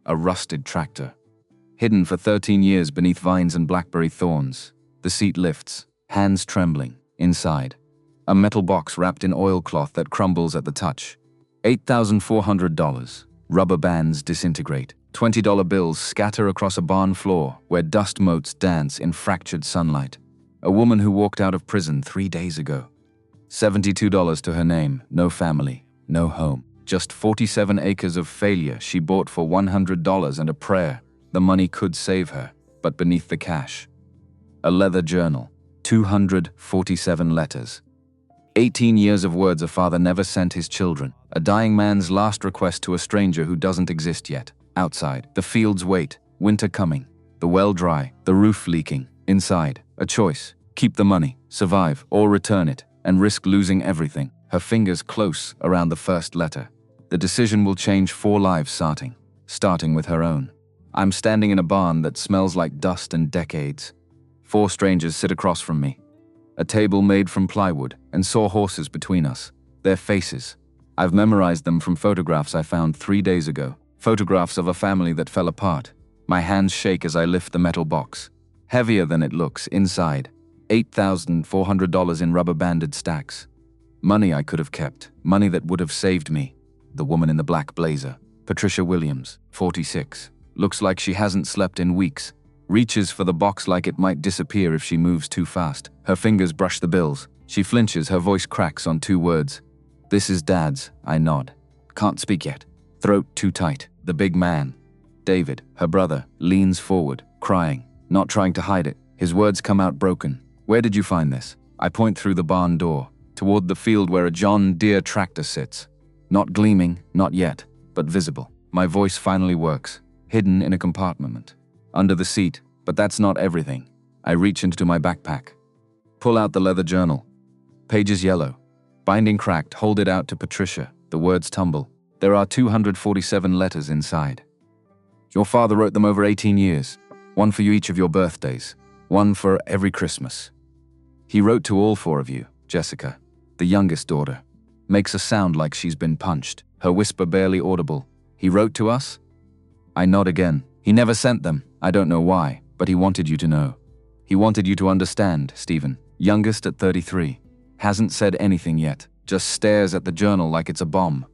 A rusted tractor. Hidden for 13 years beneath vines and blackberry thorns. The seat lifts, hands trembling, inside. A metal box wrapped in oilcloth that crumbles at the touch. $8,400. Rubber bands disintegrate. $20 bills scatter across a barn floor where dust motes dance in fractured sunlight. A woman who walked out of prison 3 days ago. $72 to her name, no family, no home. Just 47 acres of failure she bought for $100 and a prayer. The money could save her, but beneath the cash. A leather journal, 247 letters. 18 years of words a father never sent his children. A dying man's last request to a stranger who doesn't exist yet. Outside, the fields wait, winter coming. The well dry, the roof leaking. Inside, a choice. Keep the money, survive, or return it, and risk losing everything. Her fingers close around the first letter. The decision will change 4 lives starting with her own. I'm standing in a barn that smells like dust and decades. 4 strangers sit across from me. A table made from plywood and sawhorses between us. Their faces. I've memorized them from photographs I found 3 days ago. Photographs of a family that fell apart. My hands shake as I lift the metal box. Heavier than it looks inside. $8,400 in rubber-banded stacks. Money I could have kept. Money that would have saved me. The woman in the black blazer. Patricia Williams, 46. Looks like she hasn't slept in weeks. Reaches for the box like it might disappear if she moves too fast. Her fingers brush the bills. She flinches, her voice cracks on 2 words. This is Dad's, I nod. Can't speak yet. Throat too tight. The big man, David, her brother, leans forward, crying, not trying to hide it. His words come out broken. Where did you find this? I point through the barn door, toward the field where a John Deere tractor sits. Not gleaming, not yet, but visible. My voice finally works, hidden in a compartment. Under the seat, but that's not everything. I reach into my backpack. Pull out the leather journal. Pages yellow. Binding cracked, hold it out to Patricia. The words tumble. There are 247 letters inside. Your father wrote them over 18 years. 1 for you each of your birthdays. 1 for every Christmas. He wrote to all 4 of you. Jessica, the youngest daughter, makes a sound like she's been punched. Her whisper barely audible. He wrote to us? I nod again. He never sent them. I don't know why, but he wanted you to know. He wanted you to understand, Stephen. Youngest at 33. Hasn't said anything yet. Just stares at the journal like it's a bomb.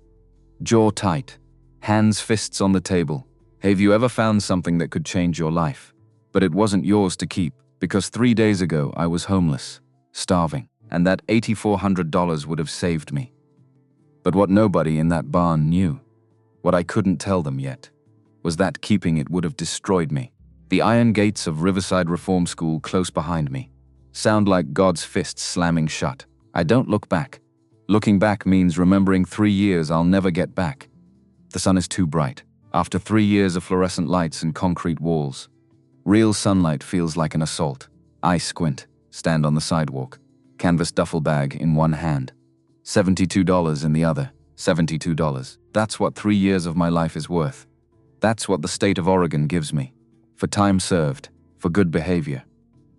Jaw tight. Hands, fists on the table. Have you ever found something that could change your life? But it wasn't yours to keep, because 3 days ago I was homeless, starving, and that $8,400 would have saved me. But what nobody in that barn knew, what I couldn't tell them yet, was that keeping it would have destroyed me. The iron gates of Riverside Reform School close behind me sound like God's fists slamming shut. I don't look back. Looking back means remembering 3 years I'll never get back. The sun is too bright. After 3 years of fluorescent lights and concrete walls, real sunlight feels like an assault. I squint, stand on the sidewalk, canvas duffel bag in one hand, $72 in the other. $72. That's what 3 years of my life is worth. That's what the state of Oregon gives me. For time served, for good behavior,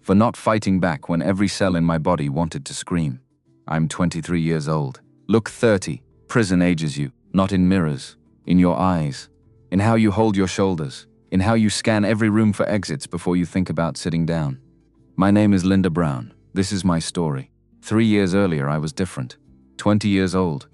for not fighting back when every cell in my body wanted to scream. I'm 23 years old. Look 30. Prison ages you, not in mirrors, in your eyes, in how you hold your shoulders, in how you scan every room for exits before you think about sitting down. My name is Linda Brown. This is my story. 3 years earlier I was different. 20 years old,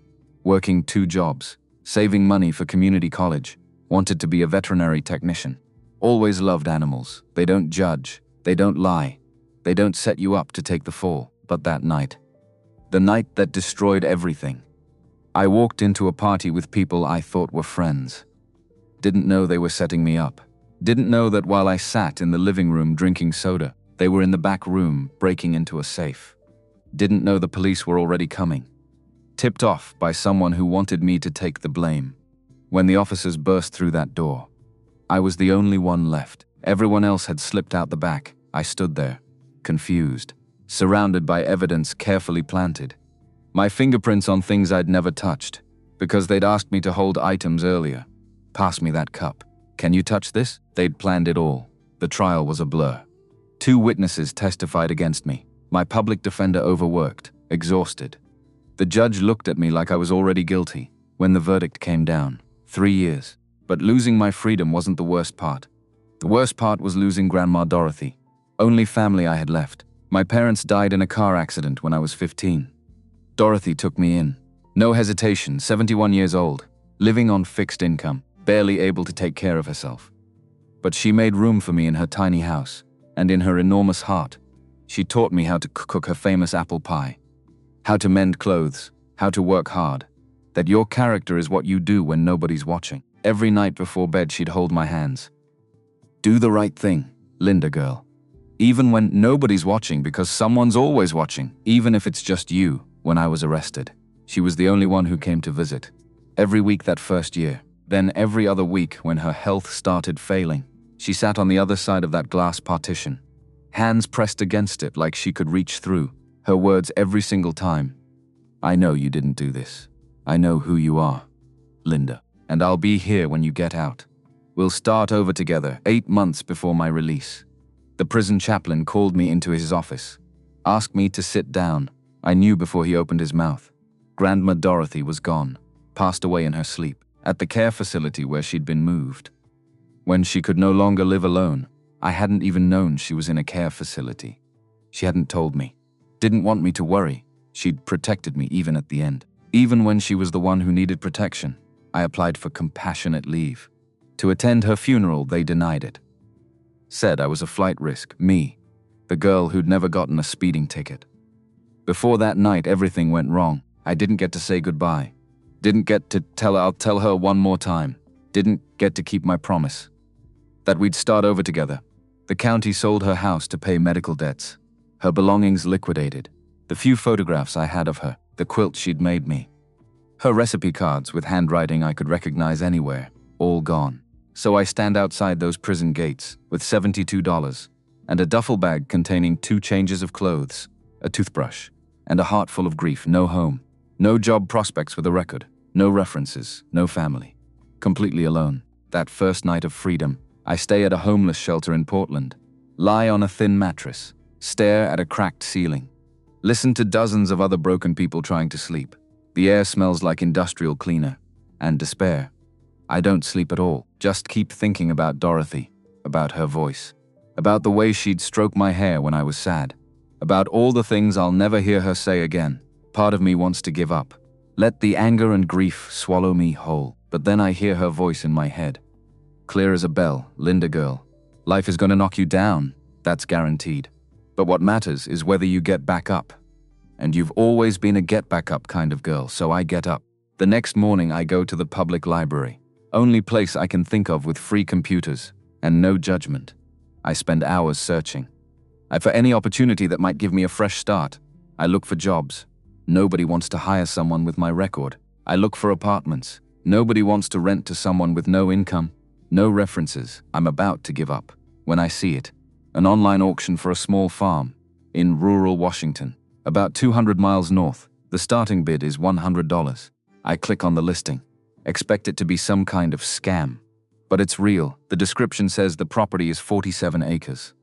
working 2 jobs, saving money for community college, wanted to be a veterinary technician. Always loved animals. They don't judge. They don't lie. They don't set you up to take the fall. But that night, the night that destroyed everything, I walked into a party with people I thought were friends. Didn't know they were setting me up. Didn't know that while I sat in the living room drinking soda, they were in the back room breaking into a safe. Didn't know the police were already coming. Tipped off by someone who wanted me to take the blame. When the officers burst through that door, I was the only one left. Everyone else had slipped out the back. I stood there, confused, surrounded by evidence carefully planted. My fingerprints on things I'd never touched, because they'd asked me to hold items earlier. Pass me that cup. Can you touch this? They'd planned it all. The trial was a blur. 2 witnesses testified against me. My public defender overworked, exhausted. The judge looked at me like I was already guilty. When the verdict came down, 3 years. But losing my freedom wasn't the worst part. The worst part was losing Grandma Dorothy, only family I had left. My parents died in a car accident when I was 15. Dorothy took me in. No hesitation, 71 years old, living on fixed income, barely able to take care of herself. But she made room for me in her tiny house, and in her enormous heart. She taught me how to cook her famous apple pie, how to mend clothes, how to work hard, that your character is what you do when nobody's watching. Every night before bed she'd hold my hands. Do the right thing, Linda girl. Even when nobody's watching, because someone's always watching, even if it's just you. When I was arrested, she was the only one who came to visit. Every week that first year, then every other week when her health started failing. She sat on the other side of that glass partition, hands pressed against it like she could reach through, her words every single time. I know you didn't do this. I know who you are, Linda, and I'll be here when you get out. We'll start over together 8 months before my release. The prison chaplain called me into his office, asked me to sit down. I knew before he opened his mouth. Grandma Dorothy was gone, passed away in her sleep, at the care facility where she'd been moved. When she could no longer live alone, I hadn't even known she was in a care facility. She hadn't told me, didn't want me to worry. She'd protected me even at the end. Even when she was the one who needed protection, I applied for compassionate leave. To attend her funeral, they denied it. Said I was a flight risk, me, the girl who'd never gotten a speeding ticket. Before that night, everything went wrong. I didn't get to say goodbye. Didn't get to tell her I'll tell her one more time. Didn't get to keep my promise. That we'd start over together. The county sold her house to pay medical debts. Her belongings liquidated. The few photographs I had of her, the quilt she'd made me. Her recipe cards with handwriting I could recognize anywhere, all gone. So I stand outside those prison gates with $72 and a duffel bag containing 2 changes of clothes, a toothbrush, and a heart full of grief. No home, no job prospects with a record, no references, no family. Completely alone. That first night of freedom, I stay at a homeless shelter in Portland, lie on a thin mattress, stare at a cracked ceiling, listen to dozens of other broken people trying to sleep. The air smells like industrial cleaner and despair. I don't sleep at all, just keep thinking about Dorothy, about her voice, about the way she'd stroke my hair when I was sad, about all the things I'll never hear her say again. Part of me wants to give up, let the anger and grief swallow me whole. But then I hear her voice in my head, clear as a bell. Linda girl, life is gonna knock you down, that's guaranteed. But what matters is whether you get back up. And you've always been a get back up kind of girl, so I get up. The next morning I go to the public library, only place I can think of with free computers and no judgment. I spend hours searching. For any opportunity that might give me a fresh start. I look for jobs. Nobody wants to hire someone with my record. I look for apartments. Nobody wants to rent to someone with no income, no references. I'm about to give up when I see it. An online auction for a small farm in rural Washington, about 200 miles north. The starting bid is $100. I click on the listing. Expect it to be some kind of scam. But it's real. The description says the property is 47 acres.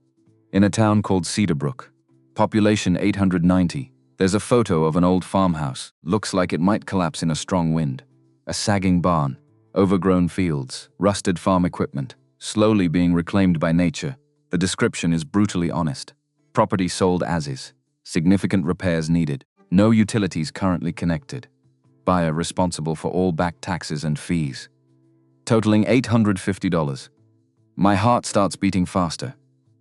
In a town called Cedarbrook. Population 890. There's a photo of an old farmhouse. Looks like it might collapse in a strong wind. A sagging barn, overgrown fields, rusted farm equipment, slowly being reclaimed by nature. The description is brutally honest. Property sold as is. Significant repairs needed. No utilities currently connected. Buyer responsible for all back taxes and fees. Totaling $850. My heart starts beating faster.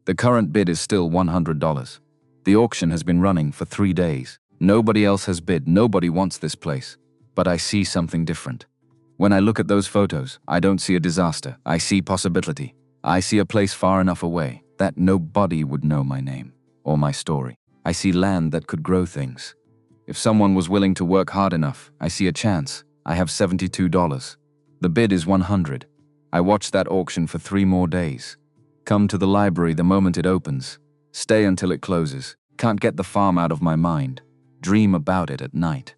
The current bid is still $100. The auction has been running for 3 days. Nobody else has bid. Nobody wants this place. But I see something different. When I look at those photos, I don't see a disaster. I see possibility. I see a place far enough away that nobody would know my name or my story. I see land that could grow things. If someone was willing to work hard enough, I see a chance. I have $72. The bid is $100. I watch that auction for 3 more days. Come to the library the moment it opens. Stay until it closes. Can't get the farm out of my mind. Dream about it at night.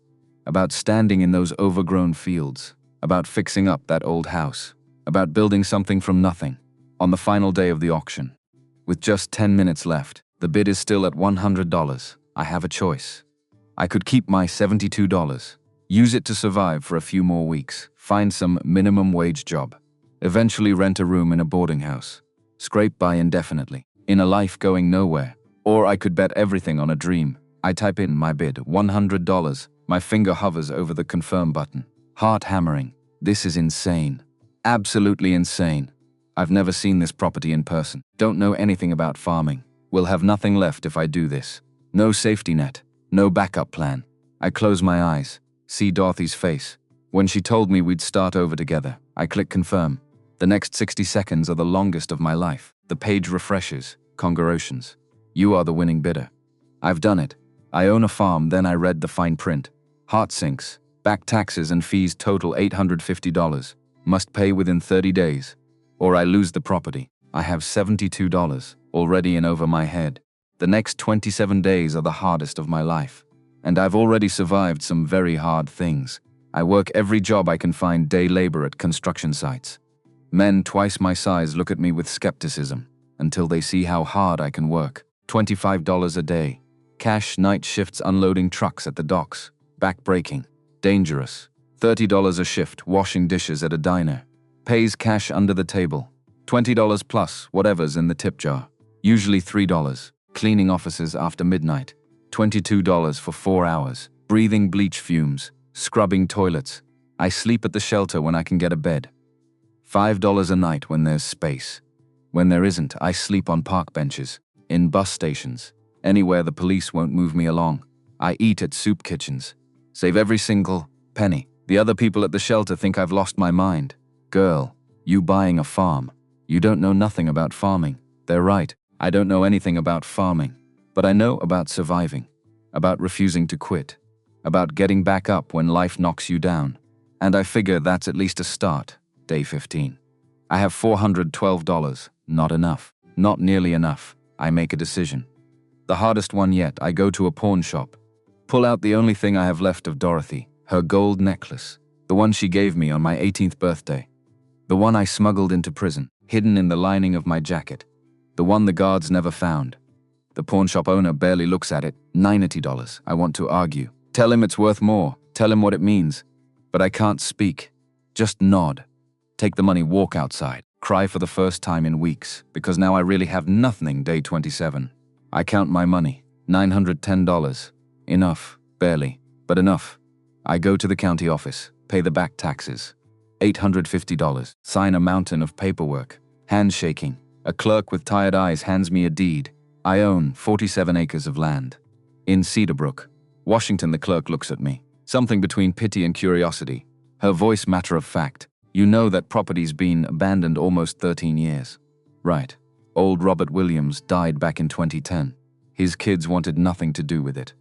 About standing in those overgrown fields. About fixing up that old house. About building something from nothing. On the final day of the auction. With just 10 minutes left, the bid is still at $100. I have a choice. I could keep my $72. Use it to survive for a few more weeks. Find some minimum wage job. Eventually rent a room in a boarding house. Scrape by indefinitely. In a life going nowhere. Or I could bet everything on a dream. I type in my bid, $100. My finger hovers over the confirm button. Heart hammering. This is insane. Absolutely insane. I've never seen this property in person. Don't know anything about farming. Will have nothing left if I do this. No safety net. No backup plan. I close my eyes. See Dorothy's face. When she told me we'd start over together, I click confirm. The next 60 seconds are the longest of my life. The page refreshes. Congratulations. You are the winning bidder. I've done it. I own a farm, then I read the fine print. Heart sinks. Back taxes and fees total $850. Must pay within 30 days. Or I lose the property. I have $72 already in over my head. The next 27 days are the hardest of my life. And I've already survived some very hard things. I work every job I can find, day labor at construction sites. Men twice my size look at me with skepticism until they see how hard I can work. $25 a day. Cash night shifts unloading trucks at the docks. Back-breaking. Dangerous. $30 a shift washing dishes at a diner. Pays cash under the table. $20 plus whatever's in the tip jar. Usually $3. Cleaning offices after midnight. $22 for 4 hours. Breathing bleach fumes. Scrubbing toilets. I sleep at the shelter when I can get a bed. $5 a night when there's space. When there isn't, I sleep on park benches. In bus stations. Anywhere the police won't move me along. I eat at soup kitchens. Save every single penny. The other people at the shelter think I've lost my mind. Girl, you buying a farm. You don't know nothing about farming. They're right. I don't know anything about farming. But I know about surviving. About refusing to quit. About getting back up when life knocks you down. And I figure that's at least a start. Day 15. I have $412. Not enough. Not nearly enough. I make a decision. The hardest one yet. I go to a pawn shop. Pull out the only thing I have left of Dorothy. Her gold necklace. The one she gave me on my 18th birthday. The one I smuggled into prison, hidden in the lining of my jacket. The one the guards never found. The pawn shop owner barely looks at it. $90. I want to argue. Tell him it's worth more. Tell him what it means. But I can't speak. Just nod. Take the money, walk outside. Cry for the first time in weeks, because now I really have nothing. Day 27. I count my money. $910. Enough. Barely. But enough. I go to the county office. Pay the back taxes. $850. Sign a mountain of paperwork. Handshaking. A clerk with tired eyes hands me a deed. I own 47 acres of land. In Cedarbrook, Washington. The clerk looks at me. Something between pity and curiosity. Her voice matter of fact. You know that property's been abandoned almost 13 years. Right. Old Robert Williams died back in 2010. His kids wanted nothing to do with it.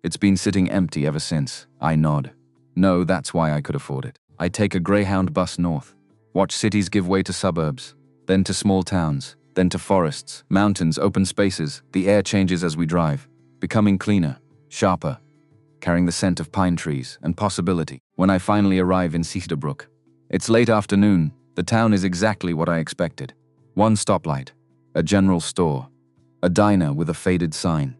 It's been sitting empty ever since. I nod. No, that's why I could afford it. I take a Greyhound bus north. Watch cities give way to suburbs. Then to small towns. Then to forests, mountains, open spaces. The air changes as we drive. Becoming cleaner. Sharper. Carrying the scent of pine trees and possibility. When I finally arrive in Cedarbrook. It's late afternoon. The town is exactly what I expected. One stoplight. A general store. A diner with a faded sign.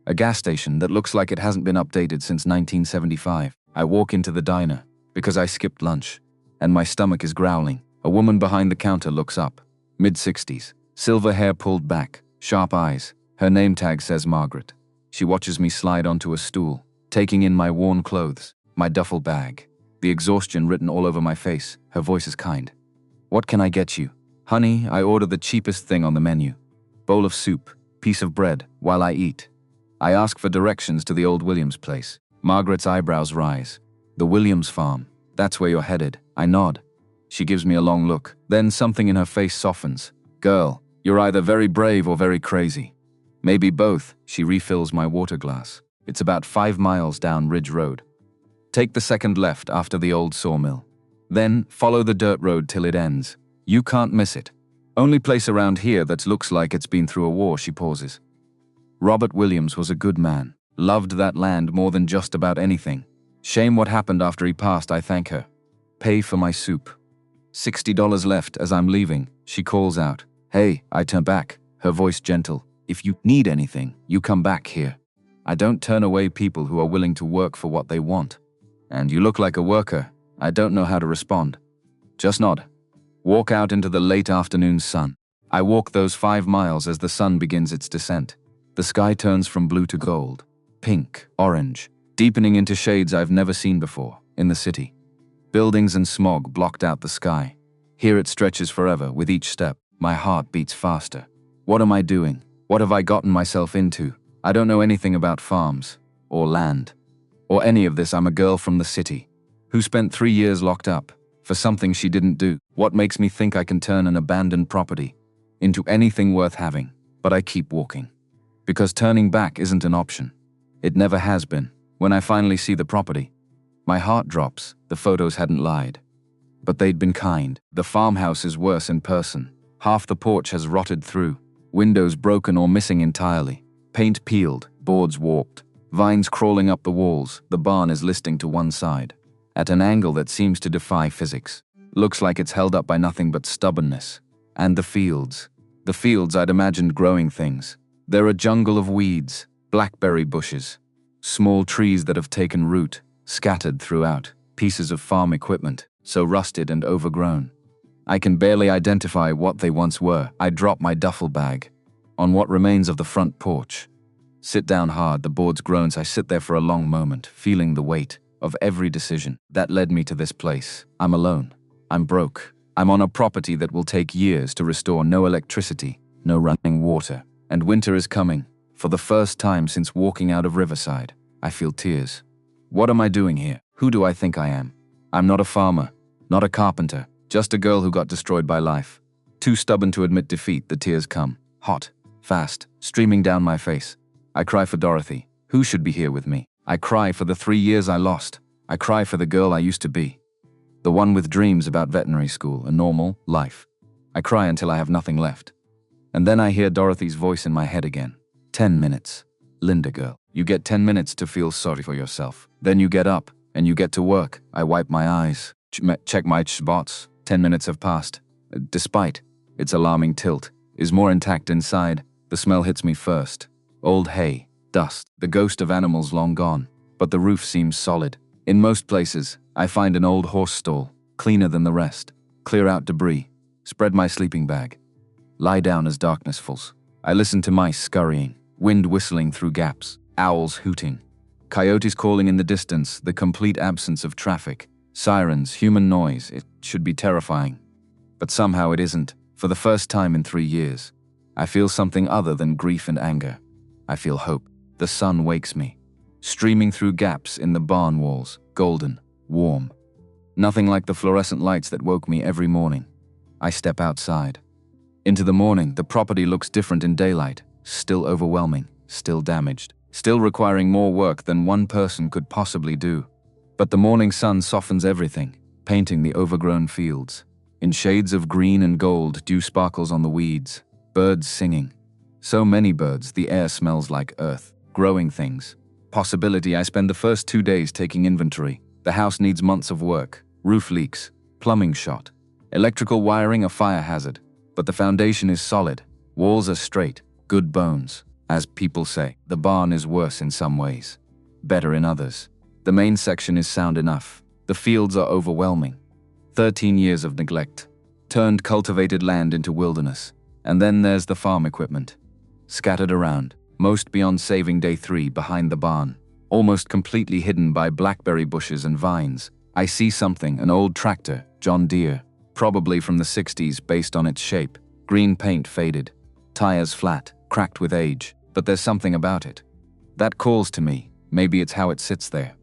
A gas station that looks like it hasn't been updated since 1975. I walk into the diner, because I skipped lunch, and my stomach is growling. A woman behind the counter looks up. Mid-60s. Silver hair pulled back. Sharp eyes. Her name tag says Margaret. She watches me slide onto a stool, taking in my worn clothes, my duffel bag. The exhaustion written all over my face. Her voice is kind. What can I get you? Honey, I order the cheapest thing on the menu. Bowl of soup, piece of bread, while I eat. I ask for directions to the old Williams place. Margaret's eyebrows rise. The Williams farm. That's where you're headed. I nod. She gives me a long look. Then something in her face softens. Girl, you're either very brave or very crazy. Maybe both. She refills my water glass. It's about 5 miles down Ridge Road. Take the second left after the old sawmill. Then follow the dirt road till it ends. You can't miss it. Only place around here that looks like it's been through a war. She pauses. Robert Williams was a good man. Loved that land more than just about anything. Shame what happened after he passed. I thank her. Pay for my soup. $60 left. As I'm leaving, she calls out. Hey, I turn back, her voice gentle. If you need anything, you come back here. I don't turn away people who are willing to work for what they want. And you look like a worker. I don't know how to respond. Just nod. Walk out into the late afternoon sun. I walk those 5 miles as the sun begins its descent. The sky turns from blue to gold, pink, orange, deepening into shades I've never seen before in the city. Buildings and smog blocked out the sky. Here it stretches forever with each step. My heart beats faster. What am I doing? What have I gotten myself into? I don't know anything about farms, or land, or any of this. I'm a girl from the city, who spent 3 years locked up, for something she didn't do. What makes me think I can turn an abandoned property into anything worth having? But I keep walking. Because turning back isn't an option. It never has been. When I finally see the property, my heart drops. The photos hadn't lied. But they'd been kind. The farmhouse is worse in person. Half the porch has rotted through. Windows broken or missing entirely. Paint peeled, boards warped. Vines crawling up the walls. The barn is listing to one side, at an angle that seems to defy physics. Looks like it's held up by nothing but stubbornness. And the fields. The fields I'd imagined growing things. They're a jungle of weeds, blackberry bushes, small trees that have taken root, scattered throughout, pieces of farm equipment, so rusted and overgrown. I can barely identify what they once were. I drop my duffel bag on what remains of the front porch. Sit down hard, the boards groans. I sit there for a long moment, feeling the weight of every decision that led me to this place. I'm alone. I'm broke. I'm on a property that will take years to restore. No electricity, no running water. And winter is coming. For the first time since walking out of Riverside, I feel tears. What am I doing here? Who do I think I am? I'm not a farmer, not a carpenter, just a girl who got destroyed by life. Too stubborn to admit defeat, the tears come. Hot, fast, streaming down my face. I cry for Dorothy, who should be here with me. I cry for the 3 years I lost. I cry for the girl I used to be. The one with dreams about veterinary school, a normal life. I cry until I have nothing left. And then I hear Dorothy's voice in my head again. 10 minutes. Linda girl, you get 10 minutes to feel sorry for yourself. Then you get up, and you get to work. I wipe my eyes, check my spots. 10 minutes have passed. Despite its alarming tilt, is more intact inside. The smell hits me first. Old hay, dust, the ghost of animals long gone. But the roof seems solid. In most places, I find an old horse stall, cleaner than the rest. Clear out debris. Spread my sleeping bag. Lie down as darkness falls. I listen to mice scurrying, wind whistling through gaps, owls hooting, coyotes calling in the distance, the complete absence of traffic, sirens, human noise. It should be terrifying. But somehow it isn't. For the first time in 3 years, I feel something other than grief and anger. I feel hope. The sun wakes me, streaming through gaps in the barn walls, golden, warm. Nothing like the fluorescent lights that woke me every morning. I step outside. Into the morning, the property looks different in daylight, still overwhelming, still damaged, still requiring more work than one person could possibly do. But the morning sun softens everything, painting the overgrown fields. In shades of green and gold, dew sparkles on the weeds, birds singing. So many birds, the air smells like earth, growing things. Possibility. I spend the first 2 days taking inventory. The house needs months of work, roof leaks, plumbing shot, electrical wiring a fire hazard. But the foundation is solid, walls are straight, good bones. As people say, the barn is worse in some ways, better in others. The main section is sound enough. The fields are overwhelming. 13 years of neglect, turned cultivated land into wilderness. And then there's the farm equipment, scattered around, most beyond saving day 3 behind the barn, almost completely hidden by blackberry bushes and vines. I see something, an old tractor, John Deere, probably from the 60s based on its shape. Green paint faded, tires flat, cracked with age, but there's something about it that calls to me. Maybe it's how it sits there,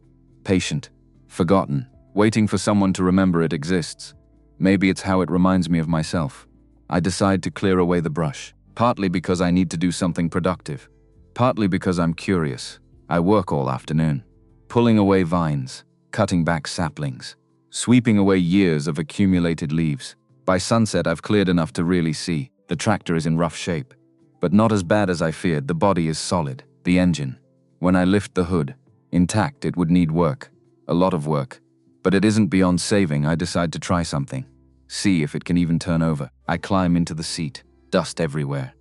patient, forgotten, waiting for someone to remember it exists. Maybe it's how it reminds me of myself. I decide to clear away the brush, partly because I need to do something productive, partly because I'm curious. I work all afternoon, pulling away vines, cutting back saplings, sweeping away years of accumulated leaves. By sunset, I've cleared enough to really see. The tractor is in rough shape, but not as bad as I feared. The body is solid, the engine. When I lift the hood, intact. It would need work, a lot of work, but it isn't beyond saving. I decide to try something, see if it can even turn over. I climb into the seat, dust everywhere.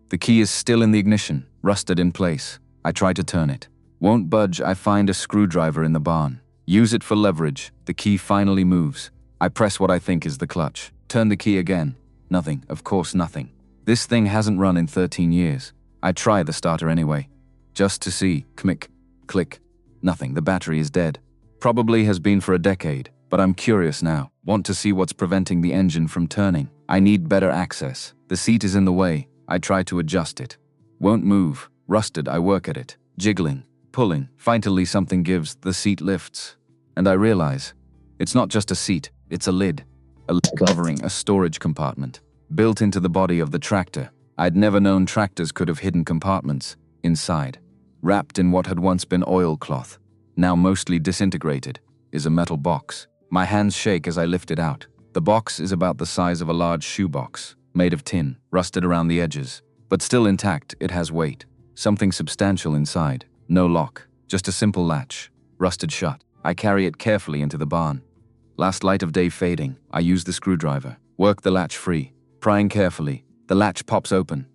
The key is still in the ignition, rusted in place. I try to turn it, won't budge. I find a screwdriver in the barn. Use it for leverage. The key finally moves. I press what I think is the clutch. Turn the key again. Nothing, of course nothing. This thing hasn't run in 13 years. I try the starter anyway. Just to see, click, click. Nothing, the battery is dead. Probably has been for a decade, but I'm curious now. Want to see what's preventing the engine from turning. I need better access. The seat is in the way. I try to adjust it. Won't move. Rusted, I work at it. Jiggling, pulling. Finally something gives, the seat lifts. And I realize, it's not just a seat, it's a lid. A lid covering a storage compartment. Built into the body of the tractor. I'd never known tractors could have hidden compartments. Inside, wrapped in what had once been oilcloth, now mostly disintegrated, is a metal box. My hands shake as I lift it out. The box is about the size of a large shoebox, made of tin, rusted around the edges. But still intact, it has weight. Something substantial inside. No lock, just a simple latch, rusted shut. I carry it carefully into the barn. Last light of day fading, I use the screwdriver, work the latch free. Prying carefully, the latch pops open.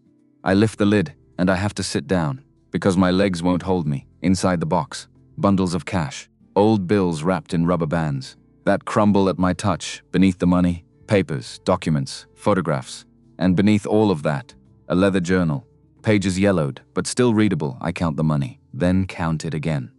I lift the lid, and I have to sit down, because my legs won't hold me. Inside the box, bundles of cash, old bills wrapped in rubber bands, that crumble at my touch. Beneath the money, papers, documents, photographs, and beneath all of that, a leather journal. Pages yellowed, but still readable. I count the money, then count it again.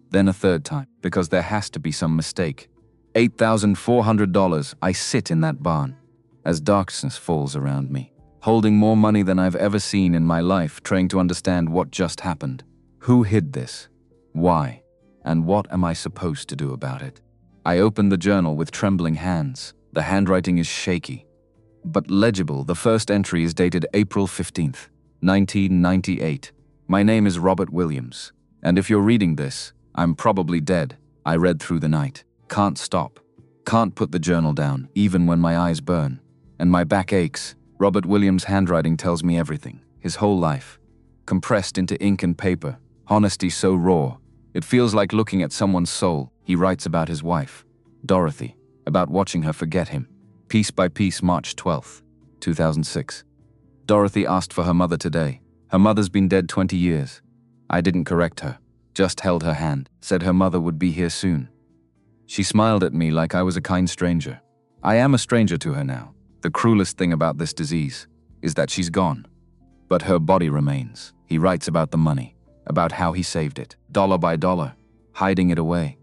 Then a third time, because there has to be some mistake. $8,400. I sit in that barn, as darkness falls around me, holding more money than I've ever seen in my life, trying to understand what just happened. Who hid this? Why? And what am I supposed to do about it? I open the journal with trembling hands. The handwriting is shaky, but legible. The first entry is dated April 15th, 1998. My name is Robert Williams, and if you're reading this, I'm probably dead. I read through the night. Can't stop. Can't put the journal down, even when my eyes burn. And my back aches. Robert Williams' handwriting tells me everything. His whole life. Compressed into ink and paper. Honesty so raw. It feels like looking at someone's soul. He writes about his wife, Dorothy. About watching her forget him. Piece by piece, March 12th, 2006. Dorothy asked for her mother today. Her mother's been dead 20 years. I didn't correct her. Just held her hand. Said her mother would be here soon. She smiled at me like I was a kind stranger. I am a stranger to her now. The cruelest thing about this disease is that she's gone. But her body remains. He writes about the money, about how he saved it, dollar by dollar, hiding it away.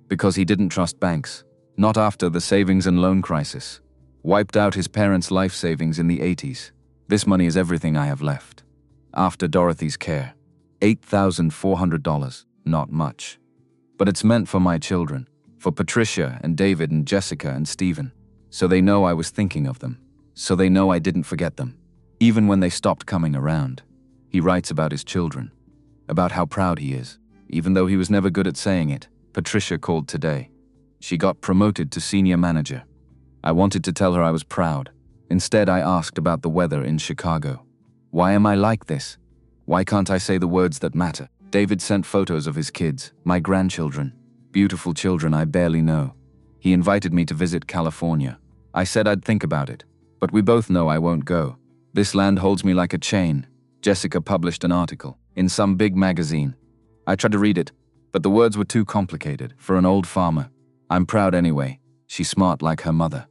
Because he didn't trust banks, not after the savings and loan crisis. Wiped out his parents' life savings in the 80s. This money is everything I have left. After Dorothy's care, $8,400, not much. But it's meant for my children. For Patricia and David and Jessica and Stephen. So they know I was thinking of them. So they know I didn't forget them. Even when they stopped coming around. He writes about his children. About how proud he is. Even though he was never good at saying it. Patricia called today. She got promoted to senior manager. I wanted to tell her I was proud. Instead, I asked about the weather in Chicago. Why am I like this? Why can't I say the words that matter? David sent photos of his kids, my grandchildren. Beautiful children I barely know. He invited me to visit California. I said I'd think about it, but we both know I won't go. This land holds me like a chain. Jessica published an article in some big magazine. I tried to read it, but the words were too complicated for an old farmer. I'm proud anyway. She's smart like her mother.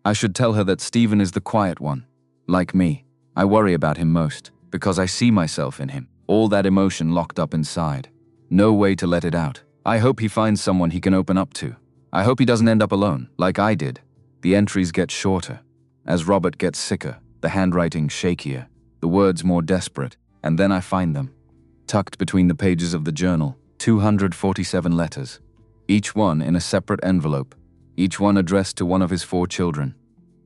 I should tell her that Stephen is the quiet one. Like me, I worry about him most because I see myself in him. All that emotion locked up inside. No way to let it out. I hope he finds someone he can open up to. I hope he doesn't end up alone, like I did. The entries get shorter. As Robert gets sicker, the handwriting shakier, the words more desperate, and then I find them. Tucked between the pages of the journal, 247 letters. Each one in a separate envelope. Each one addressed to one of his 4 children.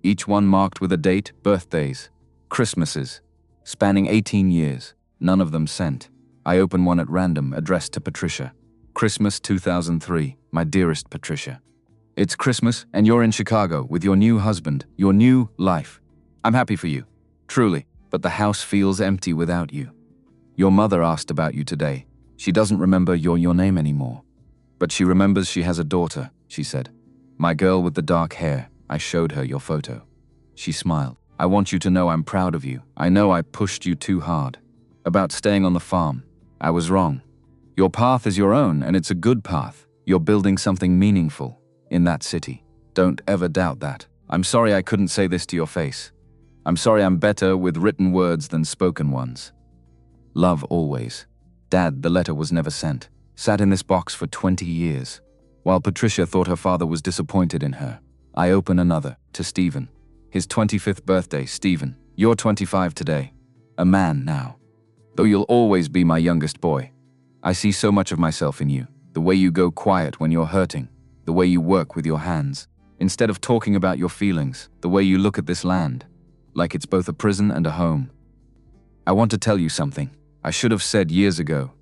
Each one marked with a date, birthdays, Christmases, spanning 18 years. None of them sent. I open one at random, addressed to Patricia. Christmas 2003, my dearest Patricia. It's Christmas and you're in Chicago with your new husband, your new life. I'm happy for you, truly, but the house feels empty without you. Your mother asked about you today. She doesn't remember your name anymore. But she remembers she has a daughter, she said. My girl with the dark hair. I showed her your photo. She smiled. I want you to know I'm proud of you. I know I pushed you too hard. About staying on the farm. I was wrong. Your path is your own, and it's a good path. You're building something meaningful in that city. Don't ever doubt that. I'm sorry I couldn't say this to your face. I'm sorry I'm better with written words than spoken ones. Love always. Dad, the letter was never sent. Sat in this box for 20 years. While Patricia thought her father was disappointed in her, I open another, to Stephen. His 25th birthday, Stephen. You're 25 today. A man now. Though you'll always be my youngest boy. I see so much of myself in you. The way you go quiet when you're hurting. The way you work with your hands. Instead of talking about your feelings, the way you look at this land. Like it's both a prison and a home. I want to tell you something. I should have said years ago.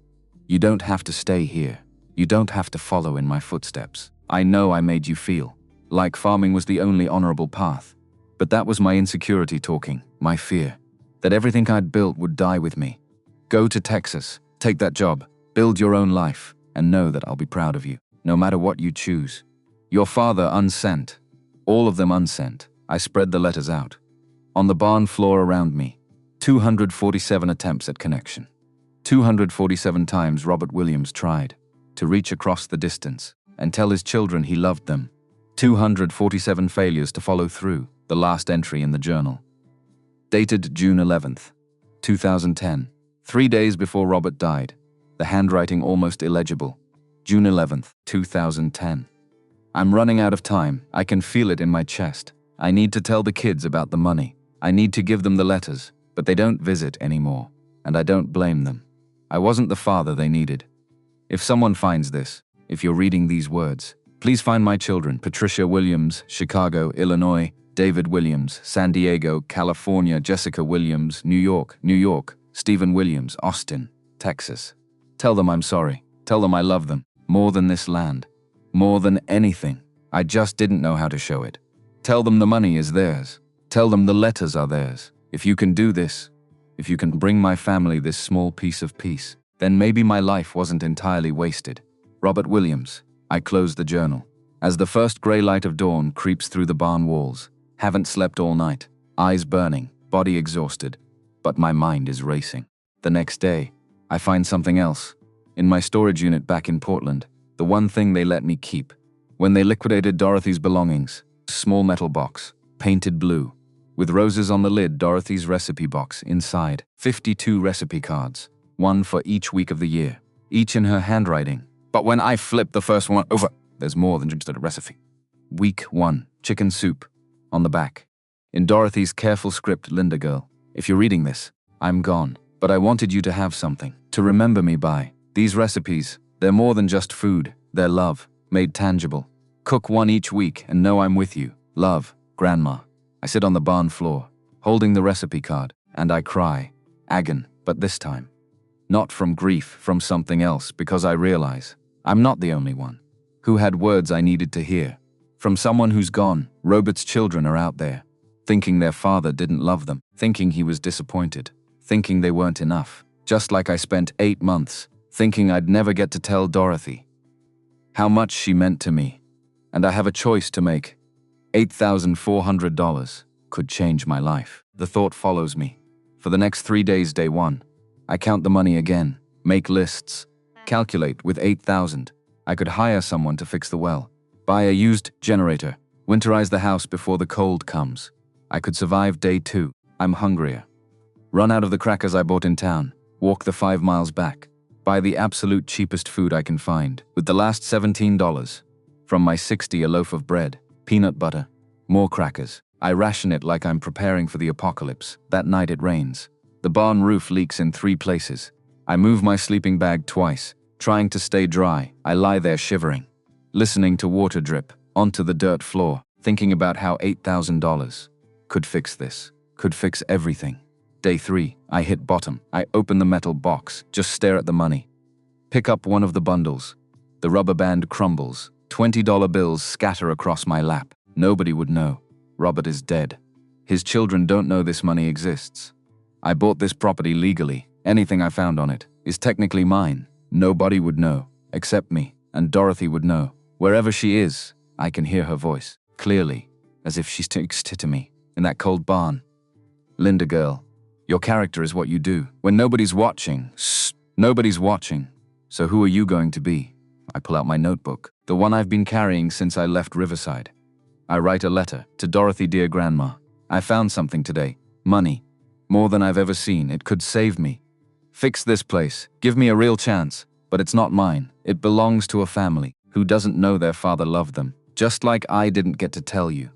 You don't have to stay here. You don't have to follow in my footsteps. I know I made you feel like farming was the only honorable path. But that was my insecurity talking, my fear. That everything I'd built would die with me. Go to Texas, take that job, build your own life, and know that I'll be proud of you, no matter what you choose. Your father unsent. All of them unsent. I spread the letters out. On the barn floor around me, 247 attempts at connection. 247 times Robert Williams tried to reach across the distance and tell his children he loved them. 247 failures to follow through, the last entry in the journal. Dated June 11th, 2010, 3 days before Robert died. The handwriting almost illegible. June 11th, 2010. I'm running out of time. I can feel it in my chest. I need to tell the kids about the money. I need to give them the letters, but they don't visit anymore, and I don't blame them. I wasn't the father they needed. If someone finds this, if you're reading these words, please find my children, Patricia Williams, Chicago, Illinois, David Williams, San Diego, California, Jessica Williams, New York, Stephen Williams, Austin, Texas. Tell them I'm sorry. Tell them I love them, more than this land, more than anything. I just didn't know how to show it. Tell them the money is theirs. Tell them the letters are theirs. If you can do this, if you can bring my family this small piece of peace, then maybe my life wasn't entirely wasted. Robert Williams. I close the journal. As the first gray light of dawn creeps through the barn walls, haven't slept all night, eyes burning, body exhausted, but my mind is racing. The next day, I find something else. In my storage unit back in Portland, the one thing they let me keep. When they liquidated Dorothy's belongings, a small metal box, painted blue, with roses on the lid, Dorothy's recipe box inside, 52 recipe cards, one for each week of the year, each in her handwriting. But when I flip the first one over, there's more than just a recipe. Week 1, chicken soup, on the back. In Dorothy's careful script, Linda girl, if you're reading this, I'm gone, but I wanted you to have something to remember me by. These recipes, they're more than just food, they're love, made tangible. Cook one each week and know I'm with you. Love, Grandma. I sit on the barn floor, holding the recipe card, and I cry. Agon, but this time. Not from grief, from something else, because I realize I'm not the only one who had words I needed to hear. From someone who's gone. Robert's children are out there, thinking their father didn't love them, thinking he was disappointed, thinking they weren't enough. Just like I spent 8 months, thinking I'd never get to tell Dorothy how much she meant to me. And I have a choice to make. $8,400 could change my life. The thought follows me. For the next 3 days, day 1, I count the money again, make lists, calculate with 8,000. I could hire someone to fix the well, buy a used generator, winterize the house before the cold comes. I could survive day 2. I'm hungrier. Run out of the crackers I bought in town, walk the 5 miles back, buy the absolute cheapest food I can find, with the last $17. From my 60, a loaf of bread, peanut butter, more crackers. I ration it like I'm preparing for the apocalypse. That night it rains. The barn roof leaks in 3 places. I move my sleeping bag twice, trying to stay dry. I lie there shivering, listening to water drip onto the dirt floor, thinking about how $8,000 could fix this, could fix everything. Day 3, I hit bottom. I open the metal box, just stare at the money. Pick up one of the bundles. The rubber band crumbles. $20 bills scatter across my lap. Nobody would know. Robert is dead. His children don't know this money exists. I bought this property legally. Anything I found on it is technically mine. Nobody would know, except me, and Dorothy would know. Wherever she is, I can hear her voice, clearly, as if she speaks to me, in that cold barn. Linda girl, your character is what you do. When nobody's watching, nobody's watching. So who are you going to be? I pull out my notebook, the one I've been carrying since I left Riverside. I write a letter to Dorothy, dear grandma. I found something today. Money. More than I've ever seen. It could save me. Fix this place. Give me a real chance. But it's not mine. It belongs to a family who doesn't know their father loved them. Just like I didn't get to tell you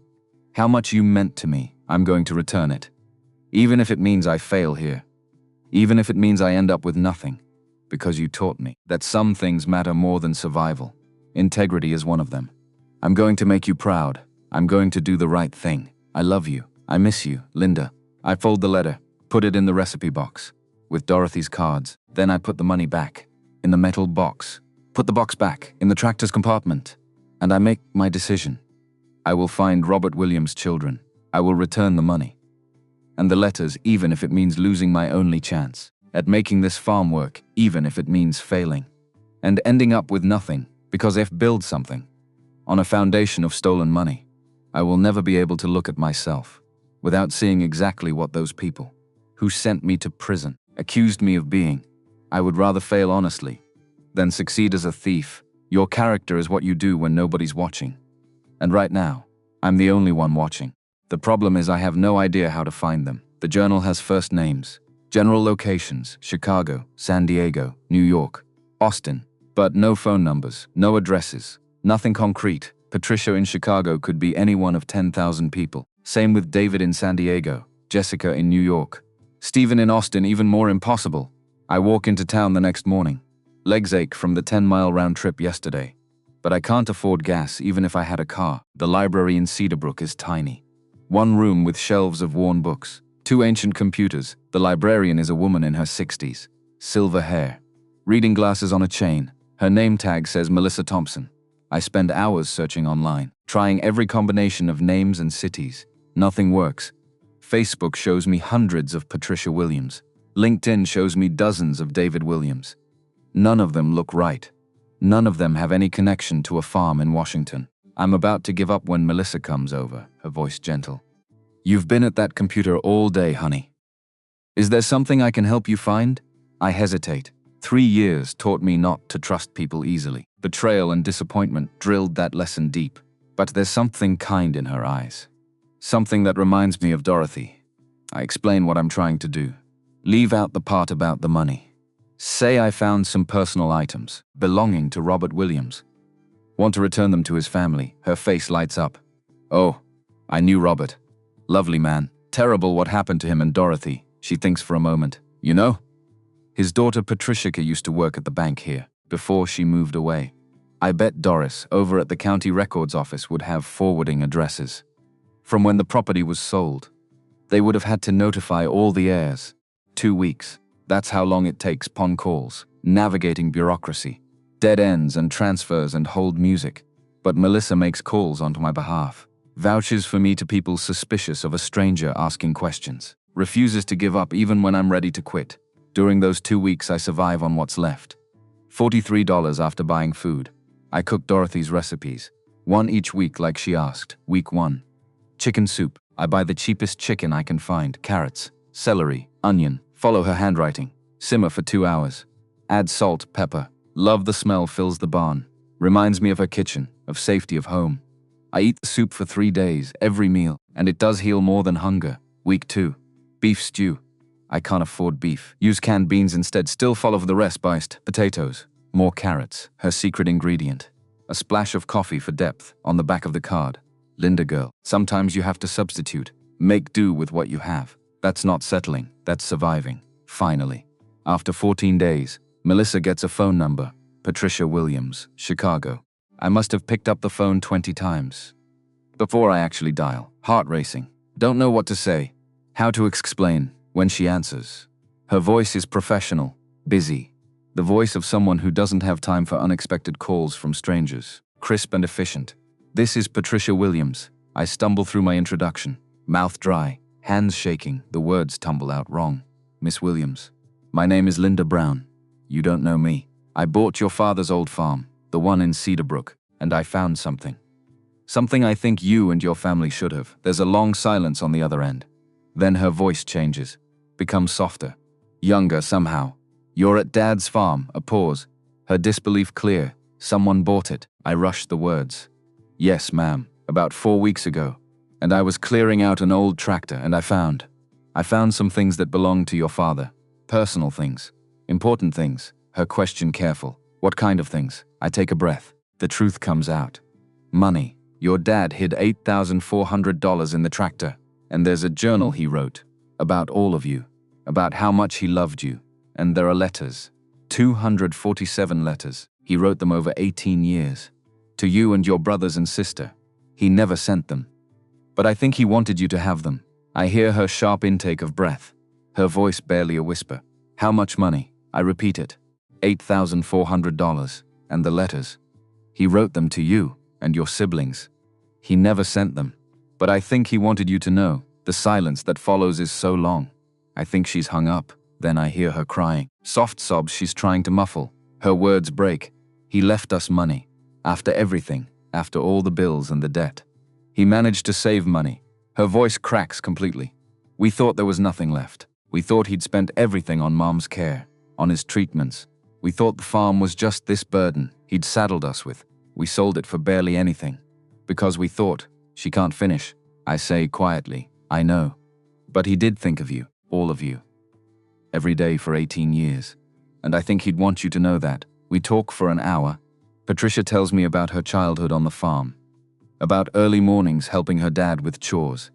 how much you meant to me. I'm going to return it. Even if it means I fail here. Even if it means I end up with nothing. Because you taught me that some things matter more than survival. Integrity is one of them. I'm going to make you proud. I'm going to do the right thing. I love you. I miss you, Linda. I fold the letter, put it in the recipe box, with Dorothy's cards. Then I put the money back, in the metal box. Put the box back, in the tractor's compartment. And I make my decision. I will find Robert Williams' children. I will return the money. And the letters, even if it means losing my only chance at making this farm work, even if it means failing. And ending up with nothing, because if build something on a foundation of stolen money, I will never be able to look at myself without seeing exactly what those people who sent me to prison accused me of being. I would rather fail honestly than succeed as a thief. Your character is what you do when nobody's watching. And right now, I'm the only one watching. The problem is I have no idea how to find them. The journal has first names, general locations, Chicago, San Diego, New York, Austin, but no phone numbers, no addresses, nothing concrete. Patricia in Chicago could be any one of 10,000 people. Same with David in San Diego, Jessica in New York, Stephen in Austin. Even more impossible. I walk into town the next morning. Legs ache from the 10-mile round trip yesterday. But I can't afford gas even if I had a car. The library in Cedarbrook is tiny. One room with shelves of worn books, 2 ancient computers. The librarian is a woman in her 60s, silver hair, reading glasses on a chain. Her name tag says Melissa Thompson. I spend hours searching online, trying every combination of names and cities. Nothing works. Facebook shows me hundreds of Patricia Williams. LinkedIn shows me dozens of David Williams. None of them look right. None of them have any connection to a farm in Washington. I'm about to give up when Melissa comes over, her voice gentle. You've been at that computer all day, honey. Is there something I can help you find? I hesitate. 3 years taught me not to trust people easily. Betrayal and disappointment drilled that lesson deep. But there's something kind in her eyes. Something that reminds me of Dorothy. I explain what I'm trying to do. Leave out the part about the money. Say I found some personal items belonging to Robert Williams. Want to return them to his family. Her face lights up. Oh, I knew Robert. Lovely man. Terrible what happened to him and Dorothy. She thinks for a moment. You know? His daughter Patricia used to work at the bank here before she moved away. I bet Doris over at the county records office would have forwarding addresses. From when the property was sold, they would have had to notify all the heirs. 2 weeks. That's how long it takes upon calls, navigating bureaucracy, dead ends and transfers and hold music. But Melissa makes calls onto my behalf, vouches for me to people suspicious of a stranger asking questions, refuses to give up even when I'm ready to quit. During those 2 weeks I survive on what's left. $43 after buying food. I cook Dorothy's recipes, 1 each week like she asked. Week 1. Chicken soup. I buy the cheapest chicken I can find, carrots, celery, onion. Follow her handwriting. Simmer for 2 hours. Add salt, pepper. Love the smell fills the barn. Reminds me of her kitchen, of safety of home. I eat the soup for 3 days, every meal, and it does heal more than hunger. Week 2. Beef stew. I can't afford beef. Use canned beans instead. Still follow the rest. Spiced potatoes. More carrots. Her secret ingredient. A splash of coffee for depth on the back of the card. Linda girl. Sometimes you have to substitute. Make do with what you have. That's not settling. That's surviving. Finally. After 14 days, Melissa gets a phone number. Patricia Williams, Chicago. I must have picked up the phone 20 times before I actually dial. Heart racing. Don't know what to say. How to explain when she answers. Her voice is professional, busy. The voice of someone who doesn't have time for unexpected calls from strangers. Crisp and efficient. This is Patricia Williams. I stumble through my introduction. Mouth dry, hands shaking, the words tumble out wrong. Miss Williams. My name is Linda Brown. You don't know me. I bought your father's old farm, the one in Cedarbrook, and I found something. Something I think you and your family should have. There's a long silence on the other end. Then her voice changes, becomes softer, younger somehow. You're at Dad's farm. A pause. Her disbelief clear. Someone bought it. I rushed the words. Yes, ma'am. about 4 weeks ago, and I was clearing out an old tractor and I found some things that belonged to your father. Personal things. Important things. Her question careful. What kind of things? I take a breath. The truth comes out. Money. Your dad hid $8,400 in the tractor, and there's a journal he wrote about all of you, about how much he loved you, and there are letters. 247 letters. He wrote them over 18 years. To you and your brothers and sister. He never sent them. But I think he wanted you to have them. I hear her sharp intake of breath. Her voice barely a whisper. How much money? I repeat it. $8,400. And the letters. He wrote them to you and your siblings. He never sent them. But I think he wanted you to know. The silence that follows is so long. I think she's hung up. Then I hear her crying. Soft sobs she's trying to muffle. Her words break. He left us money. After everything. After all the bills and the debt. He managed to save money. Her voice cracks completely. We thought there was nothing left. We thought he'd spent everything on Mom's care. On his treatments. We thought the farm was just this burden he'd saddled us with. We sold it for barely anything. Because we thought, she can't finish. I say quietly, I know. But he did think of you, all of you. Every day for 18 years. And I think he'd want you to know that. We talk for an hour. Patricia tells me about her childhood on the farm. About early mornings helping her dad with chores.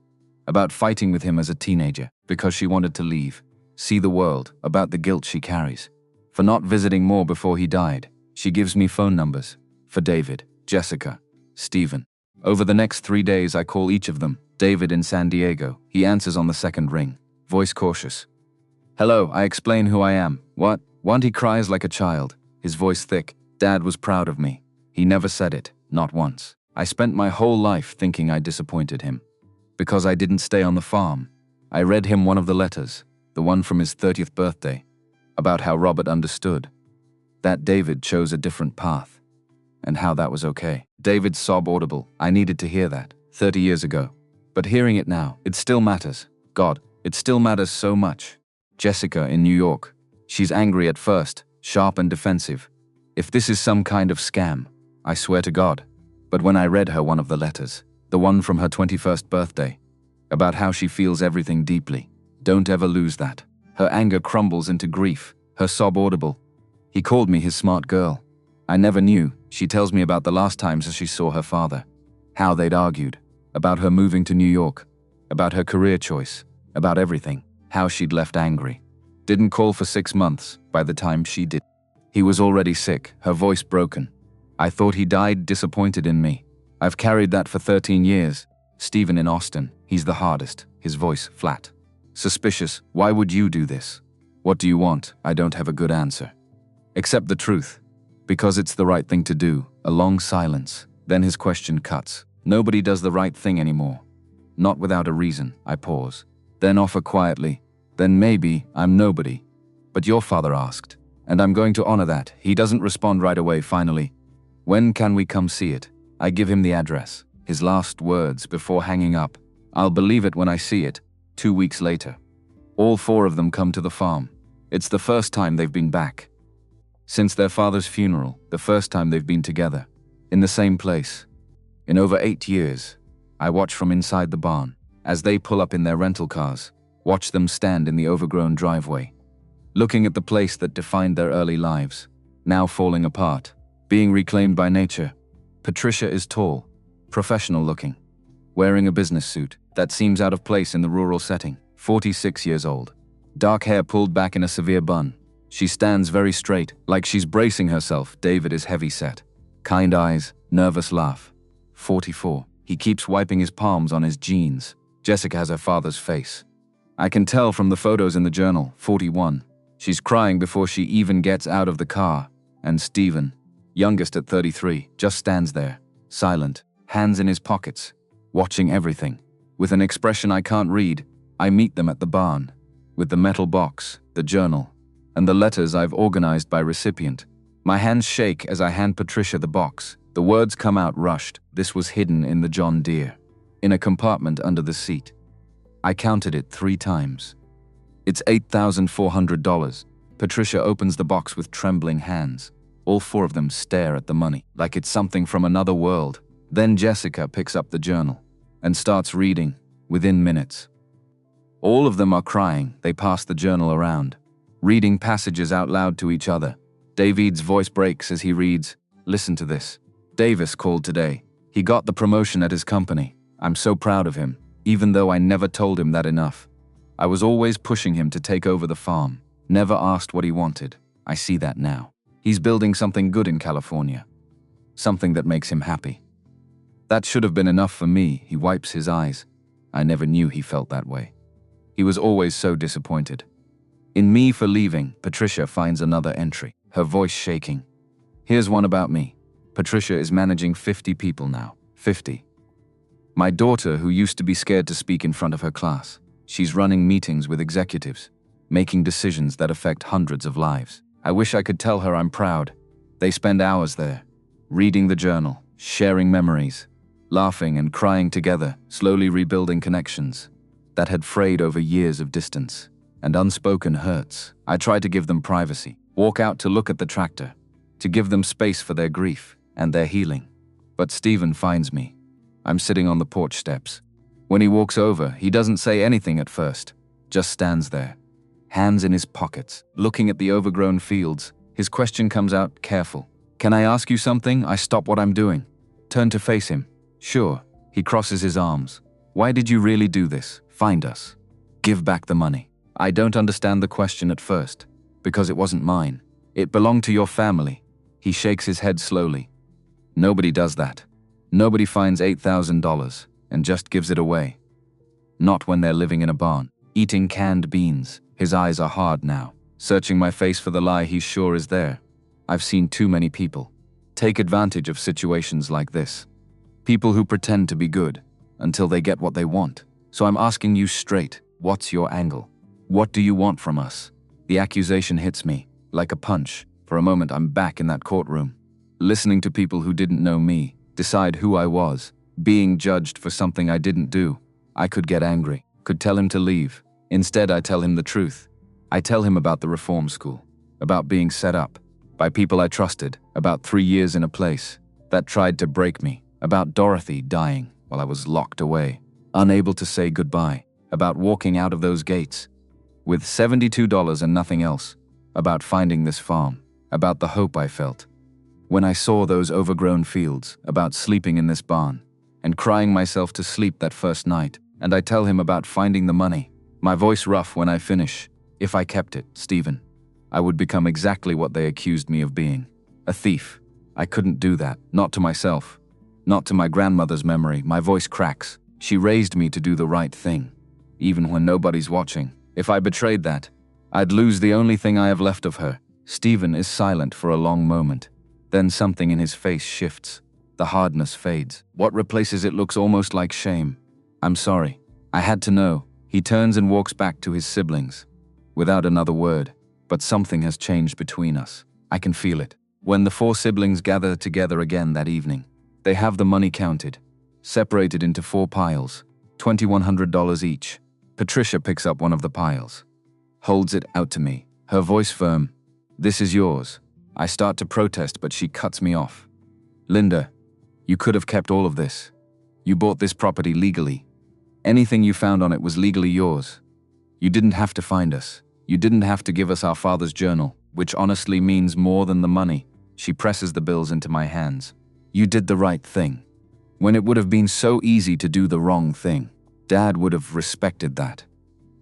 About fighting with him as a teenager because she wanted to leave. See the world, about the guilt she carries. For not visiting more before he died. She gives me phone numbers. For David, Jessica, Stephen. Over the next 3 days I call each of them. David in San Diego. He answers on the second ring. Voice cautious. Hello, I explain who I am. What? He cries like a child. His voice thick. Dad was proud of me. He never said it, not once. I spent my whole life thinking I disappointed him. Because I didn't stay on the farm. I read him one of the letters, the one from his 30th birthday, about how Robert understood. That David chose a different path. And how that was okay. David's sob audible. I needed to hear that 30 years ago. But hearing it now, it still matters. God, it still matters so much. Jessica in New York. She's angry at first, sharp and defensive. If this is some kind of scam, I swear to God. But when I read her one of the letters, the one from her 21st birthday, about how she feels everything deeply, don't ever lose that. Her anger crumbles into grief, her sob audible. He called me his smart girl. I never knew. She tells me about the last times she saw her father. How they'd argued. About her moving to New York. About her career choice. About everything. How she'd left angry. Didn't call for 6 months by the time she did. He was already sick, her voice broken. I thought he died disappointed in me. I've carried that for 13 years. Stephen in Austin, he's the hardest, his voice flat. Suspicious, why would you do this? What do you want? I don't have a good answer. Accept the truth. Because it's the right thing to do. A long silence. Then his question cuts. Nobody does the right thing anymore. Not without a reason. I pause. Then offer quietly. Then maybe I'm nobody. But your father asked. And I'm going to honor that. He doesn't respond right away finally. When can we come see it? I give him the address. His last words before hanging up. I'll believe it when I see it. 2 weeks later. All 4 of them come to the farm. It's the first time they've been back. Since their father's funeral, the first time they've been together. In the same place. In over 8 years. I watch from inside the barn. As they pull up in their rental cars. Watch them stand in the overgrown driveway. Looking at the place that defined their early lives. Now falling apart. Being reclaimed by nature. Patricia is tall. Professional looking. Wearing a business suit that seems out of place in the rural setting. 46 years old. Dark hair pulled back in a severe bun. She stands very straight, like she's bracing herself. David is heavy-set. Kind eyes, nervous laugh. 44. He keeps wiping his palms on his jeans. Jessica has her father's face. I can tell from the photos in the journal. 41. She's crying before she even gets out of the car. And Stephen, youngest at 33, just stands there, silent, hands in his pockets, watching everything. With an expression I can't read, I meet them at the barn. With the metal box, the journal, and the letters I've organized by recipient. My hands shake as I hand Patricia the box. The words come out rushed. This was hidden in the John Deere. In a compartment under the seat. I counted it 3 times. It's $8,400. Patricia opens the box with trembling hands. All 4 of them stare at the money, like it's something from another world. Then Jessica picks up the journal and starts reading within minutes. All of them are crying. They pass the journal around, reading passages out loud to each other. David's voice breaks as he reads, "Listen to this. Davis called today. He got the promotion at his company. I'm so proud of him, even though I never told him that enough. I was always pushing him to take over the farm, never asked what he wanted. I see that now. He's building something good in California, something that makes him happy. That should have been enough for me." He wipes his eyes. I never knew he felt that way. He was always so disappointed in me for leaving. Patricia finds another entry, her voice shaking. "Here's one about me. Patricia is managing 50 people now. 50. My daughter, who used to be scared to speak in front of her class. She's running meetings with executives, making decisions that affect hundreds of lives. I wish I could tell her I'm proud. They spend hours there, reading the journal, sharing memories, laughing and crying together, slowly rebuilding connections that had frayed over years of distance and unspoken hurts. I try to give them privacy, walk out to look at the tractor, to give them space for their grief and their healing. But Stephen finds me. I'm sitting on the porch steps. When he walks over, he doesn't say anything at first, just stands there, hands in his pockets, looking at the overgrown fields. His question comes out, careful. "Can I ask you something?" I stop what I'm doing, turn to face him. "Sure." He crosses his arms. "Why did you really do this? Find us. Give back the money." I don't understand the question at first, because it wasn't mine. It belonged to your family. He shakes his head slowly. Nobody does that. Nobody finds $8,000 and just gives it away. Not when they're living in a barn, eating canned beans. His eyes are hard now, searching my face for the lie he's sure is there. I've seen too many people take advantage of situations like this. People who pretend to be good until they get what they want. So I'm asking you straight, what's your angle? What do you want from us? The accusation hits me like a punch. For a moment, I'm back in that courtroom, listening to people who didn't know me decide who I was, being judged for something I didn't do. I could get angry, could tell him to leave. Instead, I tell him the truth. I tell him about the reform school, about being set up by people I trusted, about 3 years in a place that tried to break me, about Dorothy dying while I was locked away, unable to say goodbye, about walking out of those gates with $72 and nothing else, about finding this farm, about the hope I felt when I saw those overgrown fields, about sleeping in this barn and crying myself to sleep that first night. And I tell him about finding the money, my voice rough when I finish. If I kept it, Stephen, I would become exactly what they accused me of being, a thief. I couldn't do that, not to myself, not to my grandmother's memory. My voice cracks. She raised me to do the right thing, even when nobody's watching. If I betrayed that, I'd lose the only thing I have left of her. Stephen is silent for a long moment. Then something in his face shifts. The hardness fades. What replaces it looks almost like shame. "I'm sorry. I had to know." He turns and walks back to his siblings, without another word. But something has changed between us. I can feel it. When the 4 siblings gather together again that evening, they have the money counted, separated into 4 piles, $2,100 each. Patricia picks up one of the piles, holds it out to me, her voice firm. "This is yours." I start to protest, but she cuts me off. "Linda, you could have kept all of this. You bought this property legally. Anything you found on it was legally yours. You didn't have to find us. You didn't have to give us our father's journal, which honestly means more than the money." She presses the bills into my hands. "You did the right thing, when it would have been so easy to do the wrong thing. Dad would have respected that.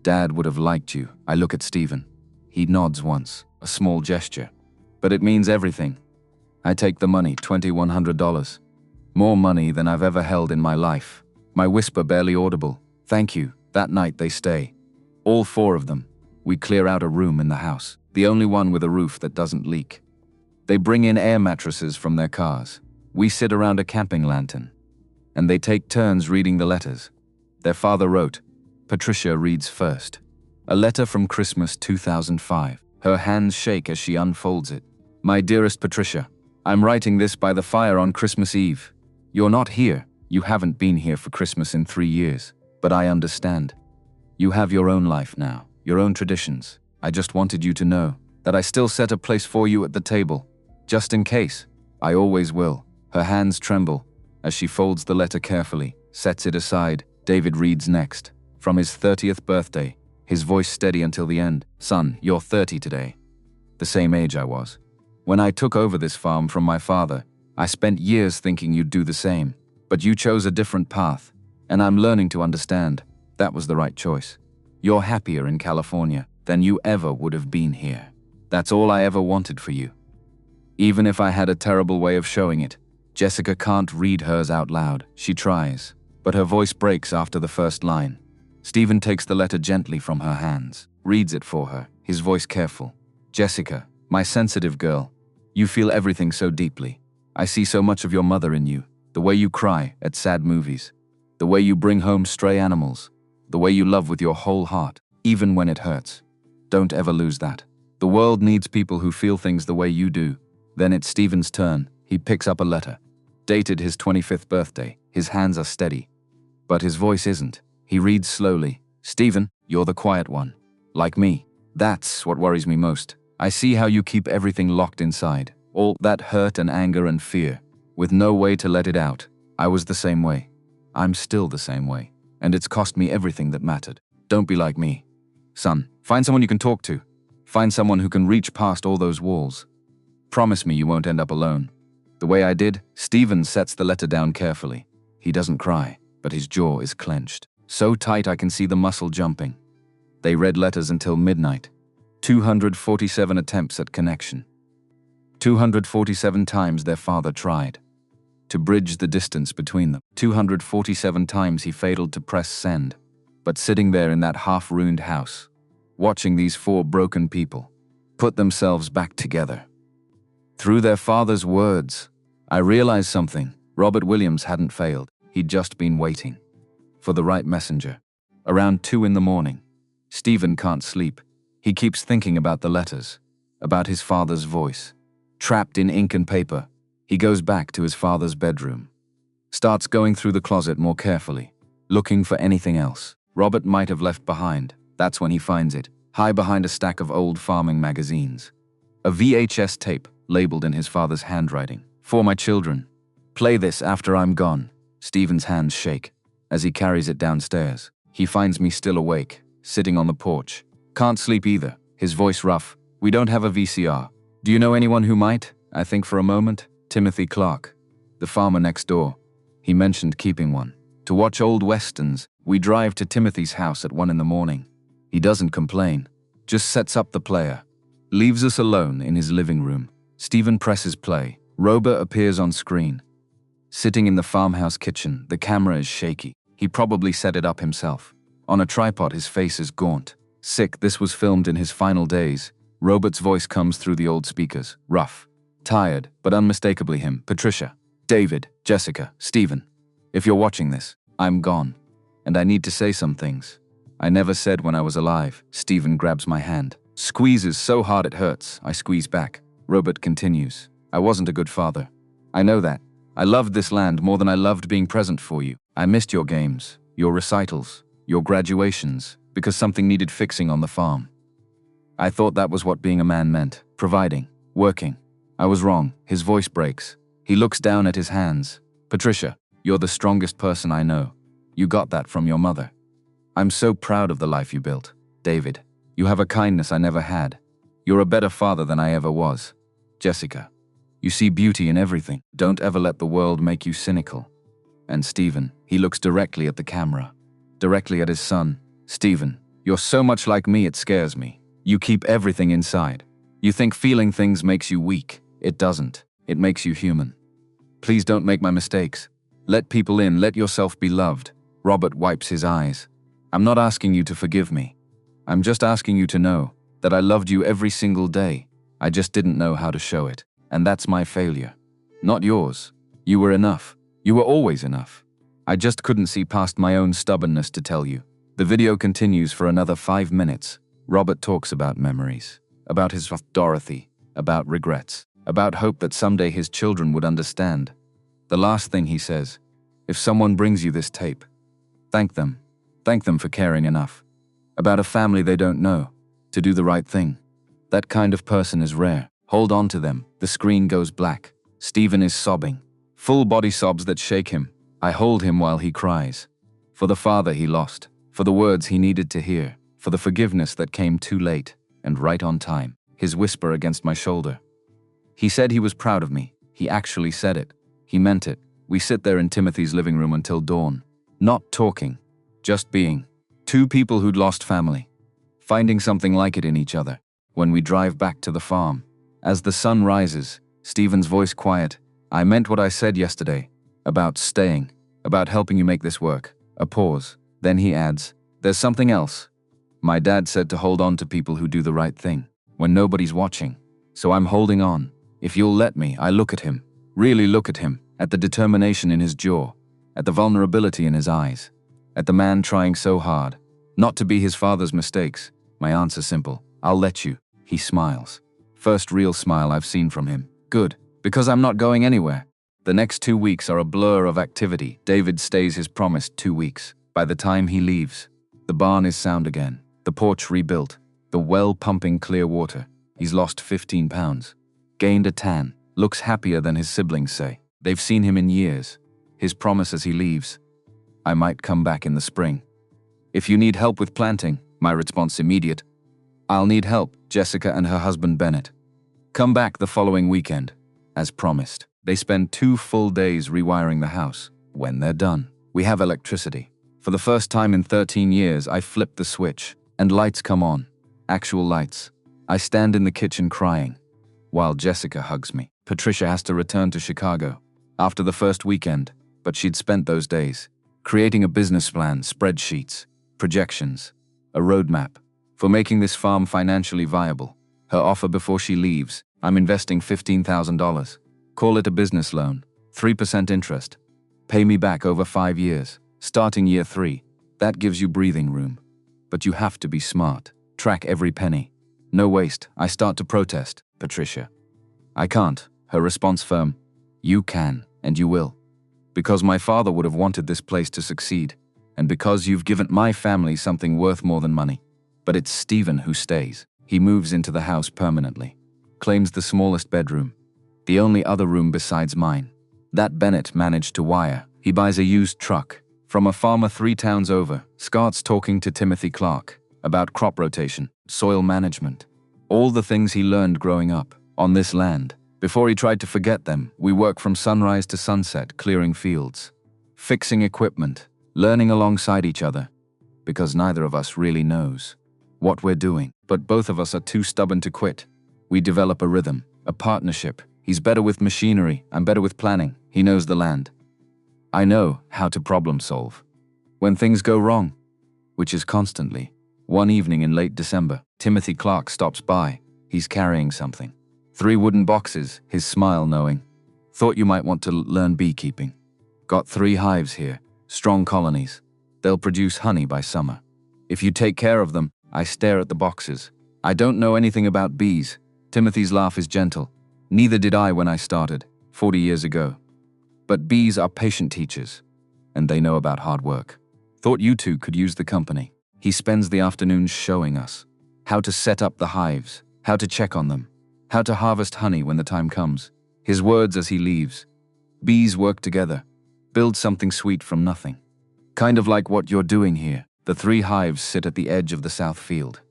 Dad would have liked you." I look at Stephen. He nods once, a small gesture. But it means everything. I take the money, $2,100. More money than I've ever held in my life. My whisper barely audible. "Thank you." That night they stay. All 4 of them. We clear out a room in the house, the only one with a roof that doesn't leak. They bring in air mattresses from their cars. We sit around a camping lantern, and they take turns reading the letters their father wrote. Patricia reads first. A letter from Christmas 2005. Her hands shake as she unfolds it. "My dearest Patricia, I'm writing this by the fire on Christmas Eve. You're not here. You haven't been here for Christmas in 3 years. But I understand. You have your own life now, your own traditions. I just wanted you to know that I still set a place for you at the table, just in case. I always will." Her hands tremble As she folds the letter carefully, sets it aside, David reads next. From his 30th birthday, his voice steady until the end. Son, you're 30 today. The same age I was. When I took over this farm from my father, I spent years thinking you'd do the same. But you chose a different path, and I'm learning to understand that was the right choice. You're happier in California than you ever would have been here. That's all I ever wanted for you. Even if I had a terrible way of showing it, Jessica can't read hers out loud. She tries, but her voice breaks after the first line. Stephen takes the letter gently from her hands, reads it for her, his voice careful. Jessica, my sensitive girl, you feel everything so deeply. I see so much of your mother in you, the way you cry at sad movies, the way you bring home stray animals, the way you love with your whole heart, even when it hurts. Don't ever lose that. The world needs people who feel things the way you do. Then it's Stephen's turn. He picks up a letter. Dated his 25th birthday. His hands are steady. But his voice isn't. He reads slowly. Stephen, you're the quiet one. Like me. That's what worries me most. I see how you keep everything locked inside. All that hurt and anger and fear, with no way to let it out. I was the same way. I'm still the same way. And it's cost me everything that mattered. Don't be like me. Son, find someone you can talk to. Find someone who can reach past all those walls. Promise me you won't end up alone. The way I did, Stephen sets the letter down carefully. He doesn't cry, but his jaw is clenched. So tight I can see the muscle jumping. They read letters until midnight. 247 attempts at connection. 247 times their father tried to bridge the distance between them. 247 times he failed to press send. But sitting there in that half-ruined house, watching these four broken people put themselves back together. Through their father's words, I realized something. Robert Williams hadn't failed. He'd just been waiting for the right messenger. Around 2 in the morning, Stephen can't sleep. He keeps thinking about the letters, about his father's voice. Trapped in ink and paper, he goes back to his father's bedroom. Starts going through the closet more carefully, looking for anything else Robert might have left behind. That's when he finds it, high behind a stack of old farming magazines. A VHS tape, labeled in his father's handwriting. For my children. Play this after I'm gone. Stephen's hands shake as he carries it downstairs. He finds me still awake, sitting on the porch. Can't sleep either, his voice rough. We don't have a VCR. Do you know anyone who might? I think for a moment. Timothy Clark, the farmer next door. He mentioned keeping one. To watch old westerns, we drive to Timothy's house at 1 in the morning. He doesn't complain, just sets up the player. Leaves us alone in his living room. Stephen presses play. Robert appears on screen. Sitting in the farmhouse kitchen, the camera is shaky. He probably set it up himself. On a tripod, his face is gaunt. Sick, this was filmed in his final days. Robert's voice comes through the old speakers. Rough. Tired, but unmistakably him. Patricia. David. Jessica. Stephen. If you're watching this, I'm gone. And I need to say some things I never said when I was alive. Stephen grabs my hand. Squeezes so hard it hurts. I squeeze back. Robert continues. I wasn't a good father. I know that. I loved this land more than I loved being present for you. I missed your games, your recitals, your graduations, because something needed fixing on the farm. I thought that was what being a man meant. Providing. Working. I was wrong. His voice breaks. He looks down at his hands. Patricia, you're the strongest person I know. You got that from your mother. I'm so proud of the life you built. David, you have a kindness I never had. You're a better father than I ever was. Jessica, you see beauty in everything. Don't ever let the world make you cynical. And Stephen, he looks directly at the camera. Directly at his son. Stephen, you're so much like me it scares me. You keep everything inside. You think feeling things makes you weak. It doesn't. It makes you human. Please don't make my mistakes. Let people in, let yourself be loved. Robert wipes his eyes. I'm not asking you to forgive me. I'm just asking you to know that I loved you every single day. I just didn't know how to show it. And that's my failure. Not yours. You were enough. You were always enough. I just couldn't see past my own stubbornness to tell you. The video continues for another 5 minutes. Robert talks about memories, about his Dorothy, about regrets, about hope that someday his children would understand. The last thing he says, if someone brings you this tape, thank them. Thank them for caring enough. About a family they don't know, to do the right thing. That kind of person is rare. Hold on to them. The screen goes black. Stephen is sobbing. Full body sobs that shake him. I hold him while he cries. For the father he lost, for the words he needed to hear, for the forgiveness that came too late and right on time. His whisper against my shoulder. He said he was proud of me. He actually said it. He meant it. We sit there in Timothy's living room until dawn. Not talking, just being. Two people who'd lost family. Finding something like it in each other. When we drive back to the farm. As the sun rises, Stephen's voice quiet. I meant what I said yesterday. About staying. About helping you make this work. A pause. Then he adds, there's something else. My dad said to hold on to people who do the right thing. When nobody's watching. So I'm holding on. If you'll let me, I look at him. Really look at him. At the determination in his jaw. At the vulnerability in his eyes. At the man trying so hard. Not to be his father's mistakes. My answer's simple. I'll let you. He smiles. First real smile I've seen from him. Good. Because I'm not going anywhere. The next 2 weeks are a blur of activity. David stays his promised 2 weeks. By the time he leaves, the barn is sound again. The porch rebuilt. The well pumping clear water. He's lost 15 pounds. Gained a tan. Looks happier than his siblings say. They've seen him in years. His promise as he leaves. I might come back in the spring. If you need help with planting, my response immediate. I'll need help, Jessica and her husband Bennett. Come back the following weekend. As promised. They spend 2 full days rewiring the house. When they're done, we have electricity. For the first time in 13 years, I flip the switch, and lights come on. Actual lights. I stand in the kitchen crying, while Jessica hugs me. Patricia has to return to Chicago after the first weekend, but she'd spent those days creating a business plan, spreadsheets, projections, a roadmap for making this farm financially viable. Her offer before she leaves, I'm investing $15,000. Call it a business loan, 3% interest. Pay me back over 5 years, starting year 3. That gives you breathing room. But you have to be smart. Track every penny. No waste. I start to protest. Patricia. I can't. Her response firm. You can, and you will. Because my father would have wanted this place to succeed, and because you've given my family something worth more than money. But it's Stephen who stays. He moves into the house permanently. Claims the smallest bedroom. The only other room besides mine. That Bennett managed to wire. He buys a used truck from a farmer 3 towns over. Starts talking to Timothy Clark about crop rotation, soil management, all the things he learned growing up on this land. Before he tried to forget them, we work from sunrise to sunset, clearing fields, fixing equipment, learning alongside each other, because neither of us really knows what we're doing. But both of us are too stubborn to quit. We develop a rhythm, a partnership. He's better with machinery, I'm better with planning. He knows the land. I know how to problem solve. When things go wrong, which is constantly. One evening in late December, Timothy Clark stops by. He's carrying something. 3 wooden boxes, his smile knowing. Thought you might want to learn beekeeping. Got 3 hives here, strong colonies. They'll produce honey by summer. If you take care of them, I stare at the boxes. I don't know anything about bees. Timothy's laugh is gentle. Neither did I when I started, 40 years ago. But bees are patient teachers, and they know about hard work. Thought you two could use the company. He spends the afternoons showing us how to set up the hives, how to check on them, how to harvest honey when the time comes. His words as he leaves. Bees work together, build something sweet from nothing. Kind of like what you're doing here. The 3 hives sit at the edge of the south field.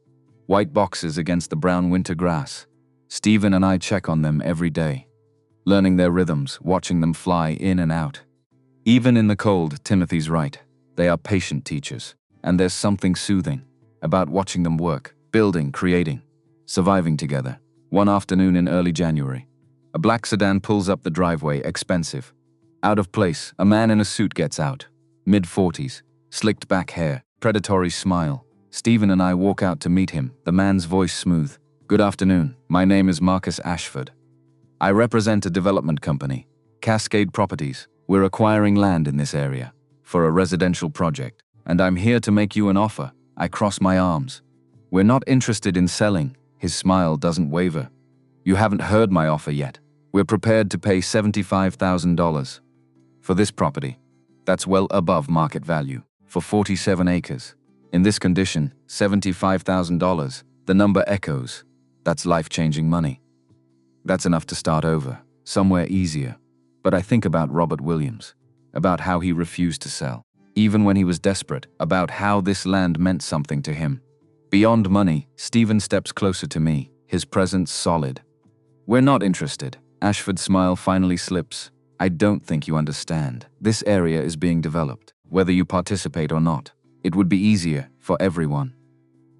White boxes against the brown winter grass. Stephen and I check on them every day, learning their rhythms, watching them fly in and out. Even in the cold, Timothy's right. They are patient teachers, and there's something soothing about watching them work, building, creating, surviving together. One afternoon in early January, a black sedan pulls up the driveway, expensive. Out of place, a man in a suit gets out, mid-40s, slicked back hair, predatory smile. Stephen and I walk out to meet him, the man's voice smooth. Good afternoon, my name is Marcus Ashford. I represent a development company, Cascade Properties. We're acquiring land in this area for a residential project, and I'm here to make you an offer. I cross my arms. We're not interested in selling. His smile doesn't waver. You haven't heard my offer yet. We're prepared to pay $75,000 for this property. That's well above market value for 47 acres. In this condition, $75,000, the number echoes. That's life-changing money. That's enough to start over, somewhere easier. But I think about Robert Williams, about how he refused to sell, even when he was desperate, about how this land meant something to him. Beyond money, Stephen steps closer to me, his presence solid. We're not interested. Ashford's smile finally slips. I don't think you understand. This area is being developed. Whether you participate or not, it would be easier for everyone.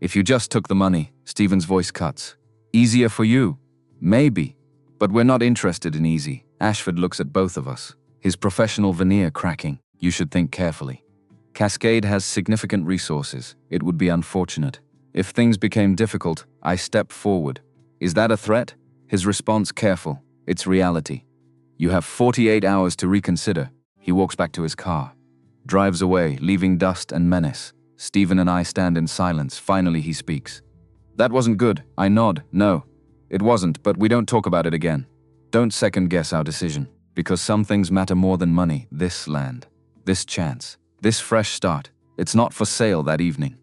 If you just took the money, Stephen's voice cuts. Easier for you? Maybe. But we're not interested in easy. Ashford looks at both of us, his professional veneer cracking. You should think carefully. Cascade has significant resources. It would be unfortunate. If things became difficult, I step forward. Is that a threat? His response careful. It's reality. You have 48 hours to reconsider. He walks back to his car, drives away, leaving dust and menace. Stephen and I stand in silence. Finally, he speaks. That wasn't good. I nod. No, it wasn't, but we don't talk about it again. Don't second guess our decision, because some things matter more than money. This land, this chance, this fresh start. It's not for sale that evening.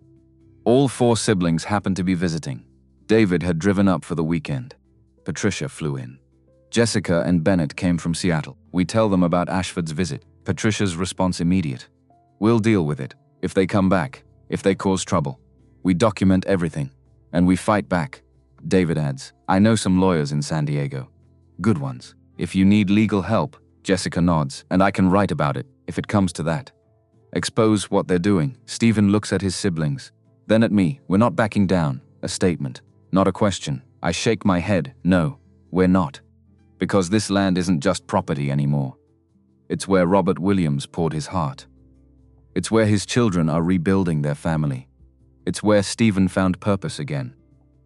All 4 siblings happened to be visiting. David had driven up for the weekend. Patricia flew in. Jessica and Bennett came from Seattle. We tell them about Ashford's visit. Patricia's response immediate. We'll deal with it. If they come back, if they cause trouble. We document everything, and we fight back. David adds, I know some lawyers in San Diego. Good ones. If you need legal help, Jessica nods, and I can write about it, if it comes to that. Expose what they're doing. Stephen looks at his siblings, then at me. We're not backing down. A statement, not a question. I shake my head. No, we're not. Because this land isn't just property anymore. It's where Robert Williams poured his heart. It's where his children are rebuilding their family. It's where Stephen found purpose again.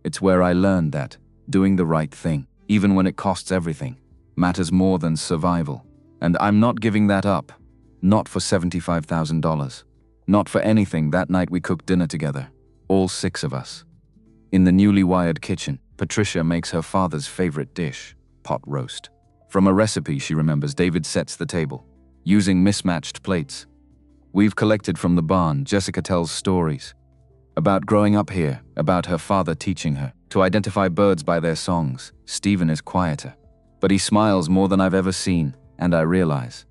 It's where I learned that doing the right thing, even when it costs everything, matters more than survival. And I'm not giving that up. Not for $75,000. Not for anything. That night we cooked dinner together, all 6 of us. In the newly wired kitchen, Patricia makes her father's favorite dish, pot roast. From a recipe she remembers, David sets the table, using mismatched plates. We've collected from the barn. Jessica tells stories about growing up here, about her father teaching her to identify birds by their songs. Stephen is quieter, but he smiles more than I've ever seen, and I realize,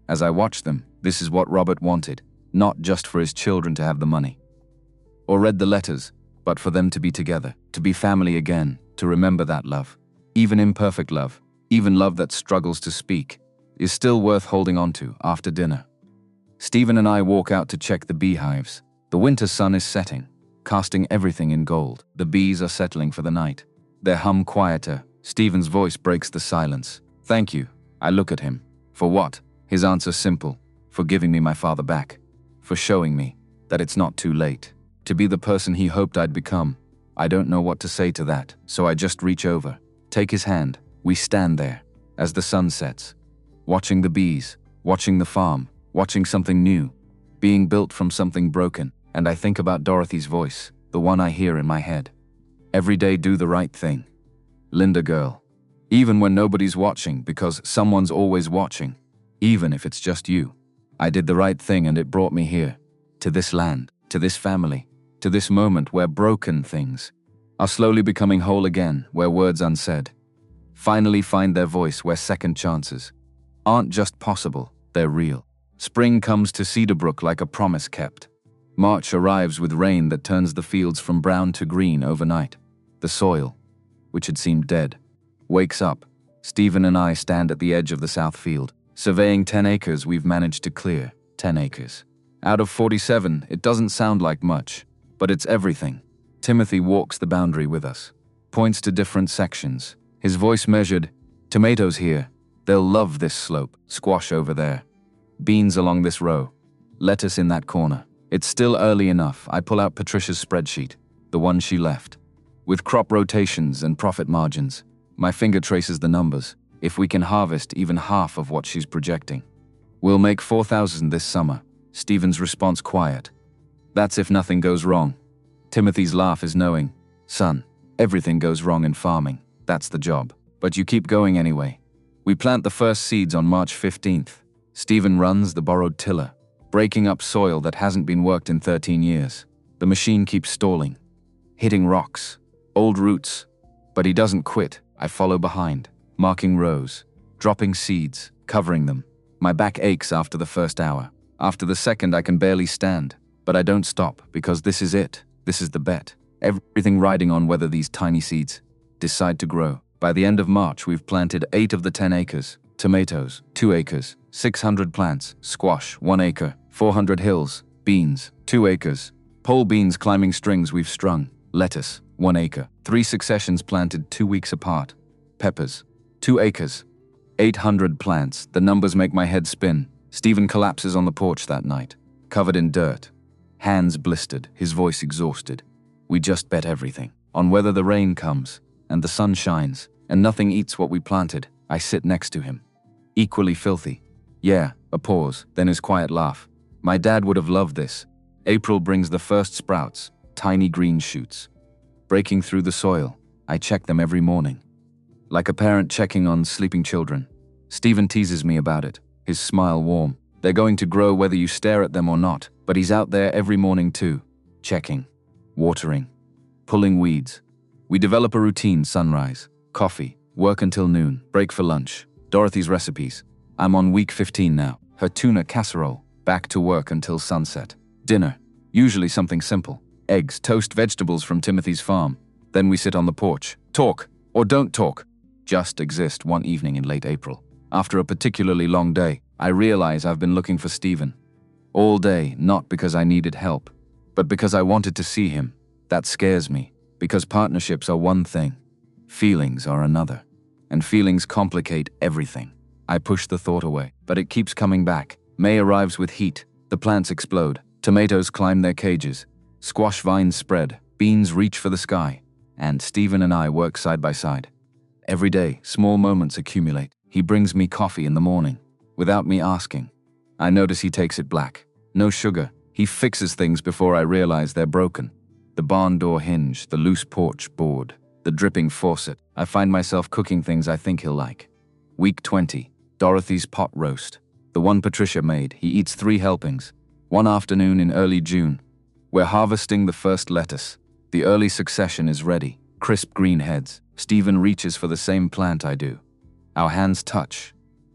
as I watch them, this is what Robert wanted, not just for his children to have the money or read the letters, but for them to be together, to be family again, to remember that love. Even imperfect love, even love that struggles to speak, is still worth holding on to. After dinner, Stephen and I walk out to check the beehives. The winter sun is setting, casting everything in gold. The bees are settling for the night. Their hum quieter. Stephen's voice breaks the silence. Thank you. I look at him. For what? His answer simple. For giving me my father back. For showing me that it's not too late to be the person he hoped I'd become. I don't know what to say to that, so I just reach over, take his hand. We stand there as the sun sets, watching the bees, watching the farm, watching something new, being built from something broken. And I think about Dorothy's voice, the one I hear in my head. Every day do the right thing. Linda girl. Even when nobody's watching, because someone's always watching. Even if it's just you. I did the right thing and it brought me here. To this land, to this family, to this moment where broken things are slowly becoming whole again, where words unsaid finally find their voice, where second chances aren't just possible, they're real. Spring comes to Cedarbrook like a promise kept. March arrives with rain that turns the fields from brown to green overnight. The soil, which had seemed dead, wakes up. Stephen and I stand at the edge of the south field, surveying 10 acres we've managed to clear. 10 acres. Out of 47, it doesn't sound like much, but it's everything. Timothy walks the boundary with us, points to different sections, his voice measured. Tomatoes here. They'll love this slope. Squash over there. Beans along this row. Lettuce in that corner. It's still early enough. I pull out Patricia's spreadsheet, the one she left, with crop rotations and profit margins. My finger traces the numbers. If we can harvest even half of what she's projecting, we'll make $4,000 this summer. Stephen's response quiet. That's if nothing goes wrong. Timothy's laugh is knowing. Son, everything goes wrong in farming. That's the job. But you keep going anyway. We plant the first seeds on March 15th. Stephen runs the borrowed tiller, breaking up soil that hasn't been worked in 13 years. The machine keeps stalling, hitting rocks, old roots. But he doesn't quit. I follow behind, marking rows, dropping seeds, covering them. My back aches after the first hour. After the second, I can barely stand. But I don't stop, because this is it. This is the bet. Everything riding on whether these tiny seeds decide to grow. By the end of March, we've planted 8 of the 10 acres. Tomatoes, 2 acres. 600 plants. Squash, 1 acre. 400 hills. Beans, 2 acres. Pole beans climbing strings we've strung. Lettuce, 1 acre. 3 successions planted 2 weeks apart. Peppers, 2 acres. 800 plants. The numbers make my head spin. Stephen collapses on the porch that night, covered in dirt. Hands blistered, his voice exhausted. We just bet everything. On whether the rain comes, and the sun shines, and nothing eats what we planted. I sit next to him. Equally filthy. Yeah, a pause, then his quiet laugh. My dad would have loved this. April brings the first sprouts, tiny green shoots. Breaking through the soil, I check them every morning. Like a parent checking on sleeping children. Stephen teases me about it, his smile warm. They're going to grow whether you stare at them or not, but he's out there every morning too. Checking, watering, pulling weeds. We develop a routine: sunrise, coffee, work until noon, break for lunch. Dorothy's recipes. I'm on week 15 now. Her tuna casserole, back to work until sunset. Dinner, usually something simple. Eggs, toast, vegetables from Timothy's farm. Then we sit on the porch. Talk, or don't talk. Just exist. One evening in late April. After a particularly long day, I realize I've been looking for Stephen. All day, not because I needed help, but because I wanted to see him. That scares me, because partnerships are one thing, feelings are another, and feelings complicate everything. I push the thought away, but it keeps coming back. May arrives with heat. The plants explode. Tomatoes climb their cages. Squash vines spread. Beans reach for the sky. And Stephen and I work side by side. Every day, small moments accumulate. He brings me coffee in the morning, without me asking. I notice he takes it black. No sugar. He fixes things before I realize they're broken. The barn door hinge, the loose porch board, the dripping faucet. I find myself cooking things I think he'll like. Week 20. Dorothy's pot roast. The one Patricia made. He eats 3 helpings. One afternoon in early June. We're harvesting the first lettuce. The early succession is ready. Crisp green heads. Stephen reaches for the same plant I do. Our hands touch.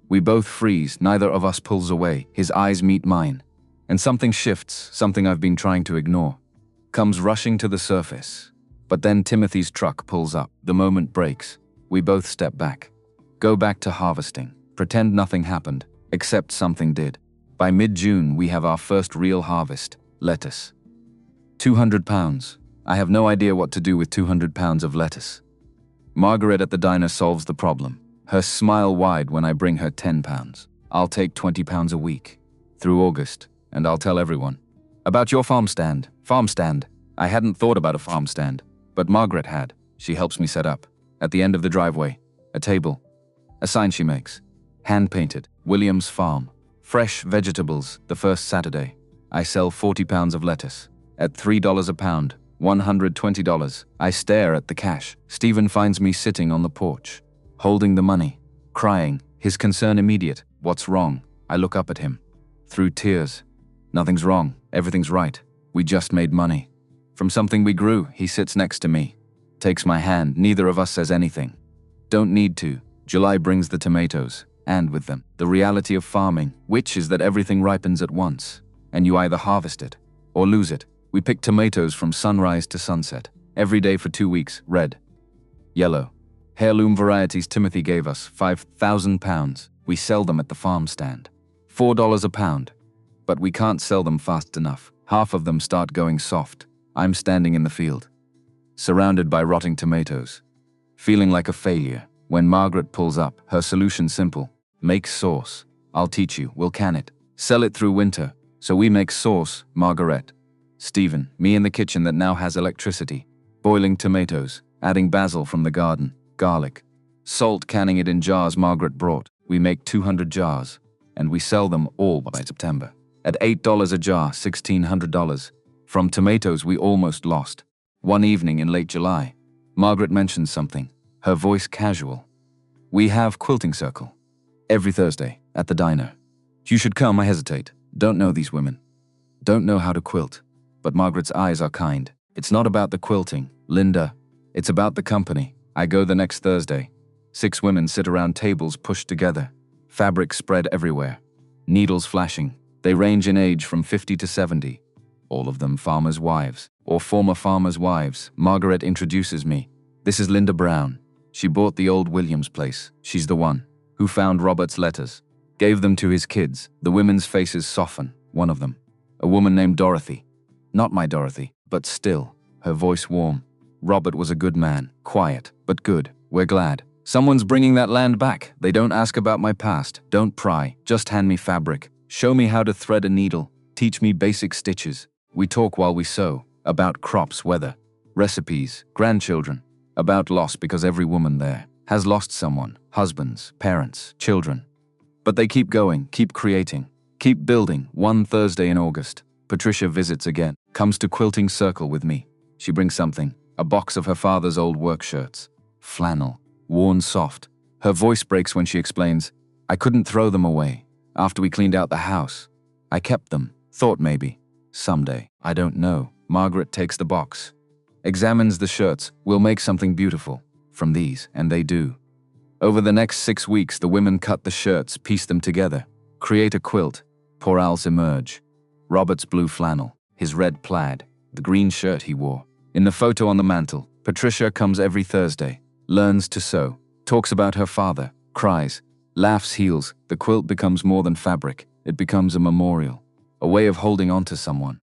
We both freeze. Neither of us pulls away. His eyes meet mine. And something shifts, something I've been trying to ignore. Comes rushing to the surface. But then Timothy's truck pulls up. The moment breaks. We both step back. Go back to harvesting. Pretend nothing happened, except something did. By mid-June, we have our first real harvest. Lettuce. 200 pounds. I have no idea what to do with 200 pounds of lettuce. Margaret at the diner solves the problem. Her smile wide when I bring her 10 pounds. I'll take 20 pounds a week. Through August. And I'll tell everyone. About your farm stand. Farm stand. I hadn't thought about a farm stand. But Margaret had. She helps me set up. At the end of the driveway. A table. A sign she makes. Hand-painted. William's Farm. Fresh vegetables. The first Saturday. I sell 40 pounds of lettuce. At $3 a pound. $120. I stare at the cash. Stephen finds me sitting on the porch. Holding the money. Crying. His concern immediate. What's wrong? I look up at him. Through tears. Nothing's wrong. Everything's right. We just made money. From something we grew. He sits next to me. Takes my hand. Neither of us says anything. Don't need to. July brings the tomatoes. And with them, the reality of farming, which is that everything ripens at once. And you either harvest it or lose it. We pick tomatoes from sunrise to sunset. Every day for 2 weeks. Red. Yellow. Heirloom varieties Timothy gave us. 5,000 pounds. We sell them at the farm stand. $4 a pound. But we can't sell them fast enough. Half of them start going soft. I'm standing in the field, surrounded by rotting tomatoes, feeling like a failure. When Margaret pulls up, her solution simple. Make sauce. I'll teach you. We'll can it. Sell it through winter. So we make sauce, Margaret. Stephen, me in the kitchen that now has electricity. Boiling tomatoes, adding basil from the garden, garlic. Salt, canning it in jars Margaret brought. We make 200 jars, and we sell them all by September. At $8 a jar, $1,600. From tomatoes we almost lost. One evening in late July, Margaret mentions something, her voice casual. We have quilting circle. Every Thursday, at the diner. You should come. I hesitate. Don't know these women. Don't know how to quilt. But Margaret's eyes are kind. It's not about the quilting, Linda. It's about the company. I go the next Thursday. 6 women sit around tables pushed together. Fabric spread everywhere. Needles flashing. They range in age from 50 to 70. All of them farmers' wives, or former farmers' wives. Margaret introduces me. This is Linda Brown. She bought the old Williams place. She's the one who found Robert's letters. Gave them to his kids. The women's faces soften. One of them, a woman named Dorothy. Not my Dorothy, but still, her voice warm. Robert was a good man, quiet, but good. We're glad. Someone's bringing that land back. They don't ask about my past. Don't pry. Just hand me fabric. Show me how to thread a needle. Teach me basic stitches. We talk while we sew. About crops, weather, recipes, grandchildren. About loss because every woman there has lost someone. Husbands, parents, children. But they keep going, keep creating, keep building. One Thursday in August, Patricia visits again. Comes to Quilting Circle with me. She brings something. A box of her father's old work shirts. Flannel. Worn soft. Her voice breaks when she explains, I couldn't throw them away. After we cleaned out the house, I kept them. Thought maybe. Someday. I don't know. Margaret takes the box. Examines the shirts. We'll make something beautiful from these, and they do. Over the next 6 weeks, the women cut the shirts, piece them together, create a quilt. Porals emerge. Robert's blue flannel, his red plaid, the green shirt he wore. In the photo on the mantel, Patricia comes every Thursday, learns to sew, talks about her father, cries, laughs, heals. The quilt becomes more than fabric. It becomes a memorial, a way of holding on to someone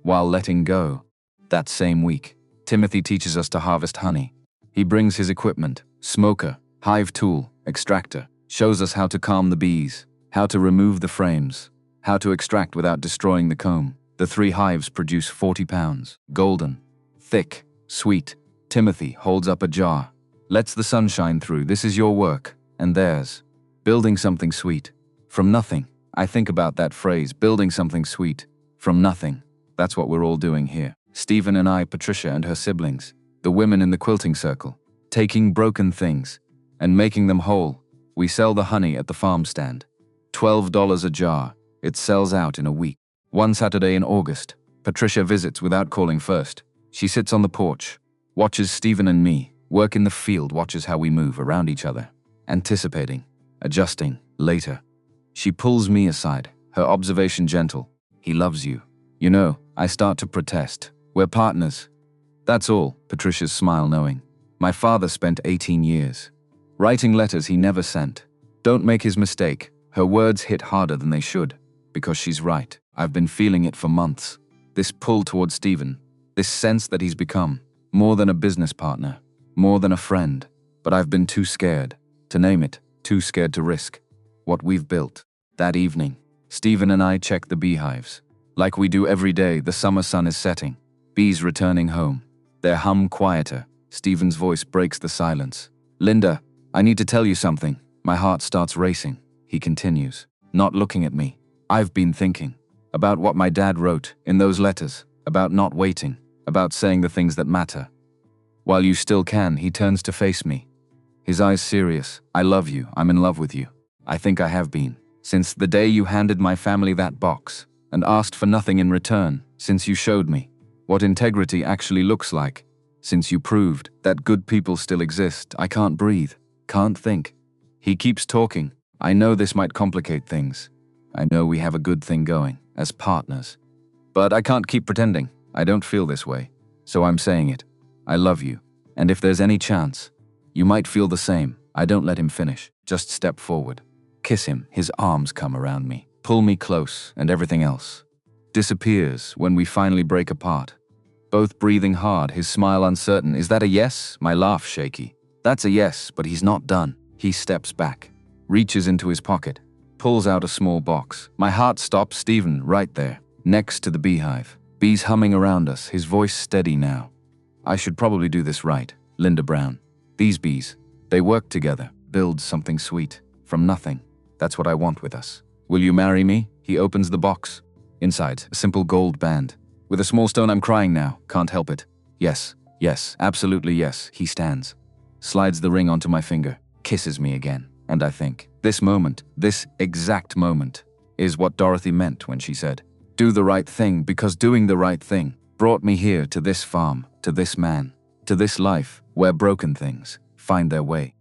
while letting go. That same week, Timothy teaches us to harvest honey. He brings his equipment, smoker, hive tool, extractor, shows us how to calm the bees, how to remove the frames, how to extract without destroying the comb. The 3 hives produce 40 pounds, golden, thick, sweet. Timothy holds up a jar, lets the sun shine through. This is your work, and theirs. Building something sweet. From nothing. I think about that phrase, building something sweet. From nothing. That's what we're all doing here. Stephen and I, Patricia and her siblings, the women in the quilting circle, taking broken things and making them whole. We sell the honey at the farm stand. $12 a jar. It sells out in a week. One Saturday in August, Patricia visits without calling first. She sits on the porch, watches Stephen and me work in the field, watches how we move around each other, anticipating, adjusting, later. She pulls me aside, her observation gentle. He loves you. You know, I start to protest. We're partners. That's all, Patricia's smile knowing. My father spent 18 years writing letters he never sent. Don't make his mistake. Her words hit harder than they should, because she's right. I've been feeling it for months. This pull towards Stephen, this sense that he's become more than a business partner, more than a friend. But I've been too scared to name it, too scared to risk what we've built. That evening, Stephen and I check the beehives. Like we do every day, the summer sun is setting. Bees returning home. Their hum quieter. Stephen's voice breaks the silence. Linda, I need to tell you something. My heart starts racing. He continues, not looking at me. I've been thinking about what my dad wrote in those letters, about not waiting, about saying the things that matter. While you still can, he turns to face me. His eyes serious. I love you. I'm in love with you. I think I have been. Since the day you handed my family that box and asked for nothing in return, since you showed me what integrity actually looks like, since you proved that good people still exist, I can't breathe, can't think. He keeps talking. I know this might complicate things. I know we have a good thing going, as partners. But I can't keep pretending. I don't feel this way. So I'm saying it. I love you. And if there's any chance, you might feel the same. I don't let him finish. Just step forward. Kiss him. His arms come around me. Pull me close, and everything else disappears when we finally break apart. Both breathing hard, his smile uncertain. Is that a yes? My laugh shaky. That's a yes, but he's not done. He steps back, reaches into his pocket, pulls out a small box. My heart stops. Stephen, right there, next to the beehive. Bees humming around us, his voice steady now. I should probably do this right. Linda Brown. These bees, they work together, build something sweet, from nothing. That's what I want with us. Will you marry me? He opens the box. Inside, a simple gold band. With a small stone. I'm crying now, can't help it. Yes, yes, absolutely yes. He stands, slides the ring onto my finger, kisses me again. And I think, this moment, this exact moment, is what Dorothy meant when she said, do the right thing, because doing the right thing brought me here to this farm, to this man, to this life where broken things find their way.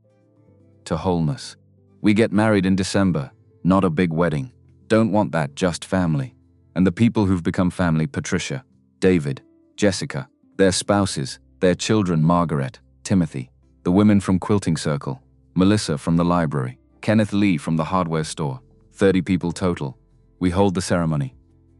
to wholeness. We get married in December, not a big wedding. Don't want that, just family. And the people who've become family: Patricia, David, Jessica, their spouses, their children: Margaret, Timothy, the women from Quilting Circle, Melissa from the library, Kenneth Lee from the hardware store. 30 people total. We hold the ceremony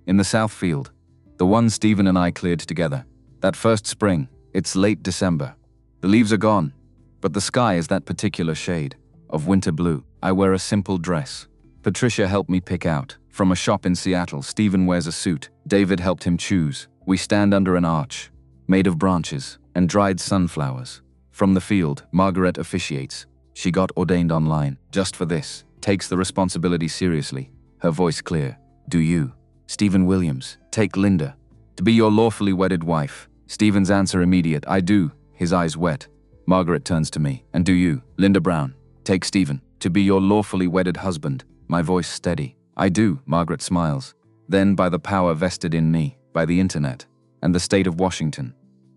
in the South Field, the one Stephen and I cleared together. That first spring, it's late December. The leaves are gone, but the sky is that particular shade of winter blue. I wear a simple dress. Patricia helped me pick out from a shop in Seattle. Stephen wears a suit. David helped him choose. We stand under an arch made of branches and dried sunflowers. From the field, Margaret officiates. She got ordained online just for this. Takes the responsibility seriously. Her voice clear. Do you, Stephen Williams, take Linda to be your lawfully wedded wife? Stephen's answer immediate. I do. His eyes wet. Margaret turns to me. And do you, Linda Brown, take Stephen to be your lawfully wedded husband? My voice steady. I do. Margaret smiles. Then, by the power vested in me by the internet and the state of Washington,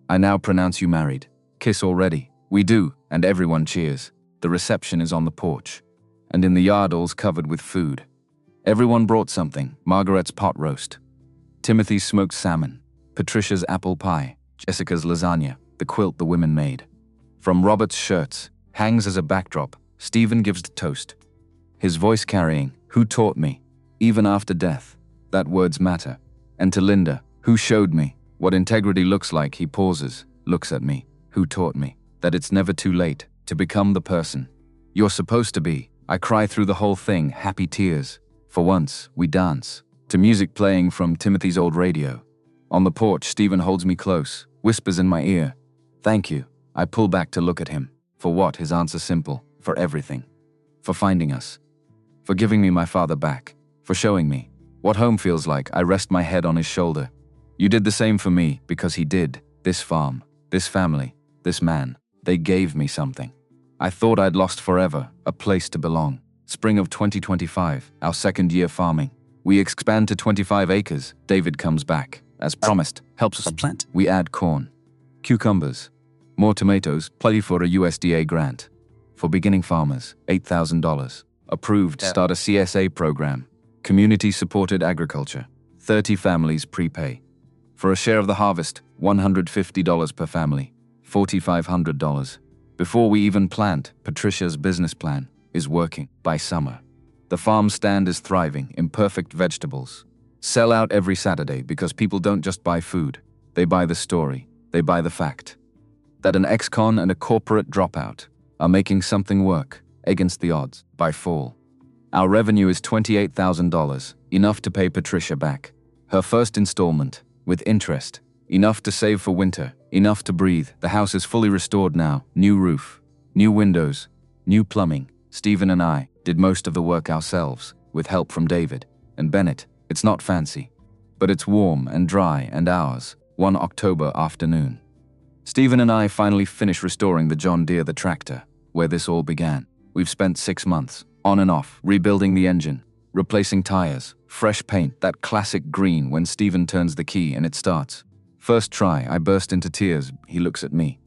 I now pronounce you married. Kiss already. We do, and everyone cheers. The reception is on the porch, and in the yard all's covered with food. Everyone brought something. Margaret's pot roast, Timothy's smoked salmon, Patricia's apple pie, Jessica's lasagna, the quilt the women made. From Robert's shirts, hangs as a backdrop. Stephen gives the toast, his voice carrying, who taught me, even after death, that words matter. And to Linda, who showed me what integrity looks like. He pauses, looks at me, who taught me that it's never too late to become the person you're supposed to be. I cry through the whole thing, happy tears. For once, we dance to music playing from Timothy's old radio. On the porch, Stephen holds me close, whispers in my ear, thank you. I pull back to look at him. For what? His answer simple. For everything. For finding us. For giving me my father back. For showing me what home feels like. I rest my head on his shoulder. You did the same for me, because he did. This farm, this family, this man. They gave me something I thought I'd lost forever, a place to belong. Spring of 2025, our second year farming. We expand to 25 acres. David comes back, as promised, helps us plant. We add corn, cucumbers, more tomatoes, play for a USDA grant. For beginning farmers, $8,000. Approved, start a CSA program. Community-supported agriculture. 30 families prepay. For a share of the harvest, $150 per family, $4,500. Before we even plant, Patricia's business plan is working. By summer, the farm stand is thriving. Imperfect vegetables sell out every Saturday because people don't just buy food. They buy the story. They buy the fact that an ex-con and a corporate dropout are making something work against the odds. By fall, our revenue is $28,000, enough to pay Patricia back her first installment with interest, enough to save for winter, enough to breathe. The house is fully restored now. New roof, new windows, new plumbing. Stephen and I did most of the work ourselves, with help from David and Bennett. It's not fancy, but it's warm and dry and ours. One October afternoon, Stephen and I finally finished restoring the John Deere, the tractor, where this all began. We've spent 6 months, on and off, rebuilding the engine, replacing tires, fresh paint, that classic green when Stephen turns the key and it starts. First try, I burst into tears. He looks at me,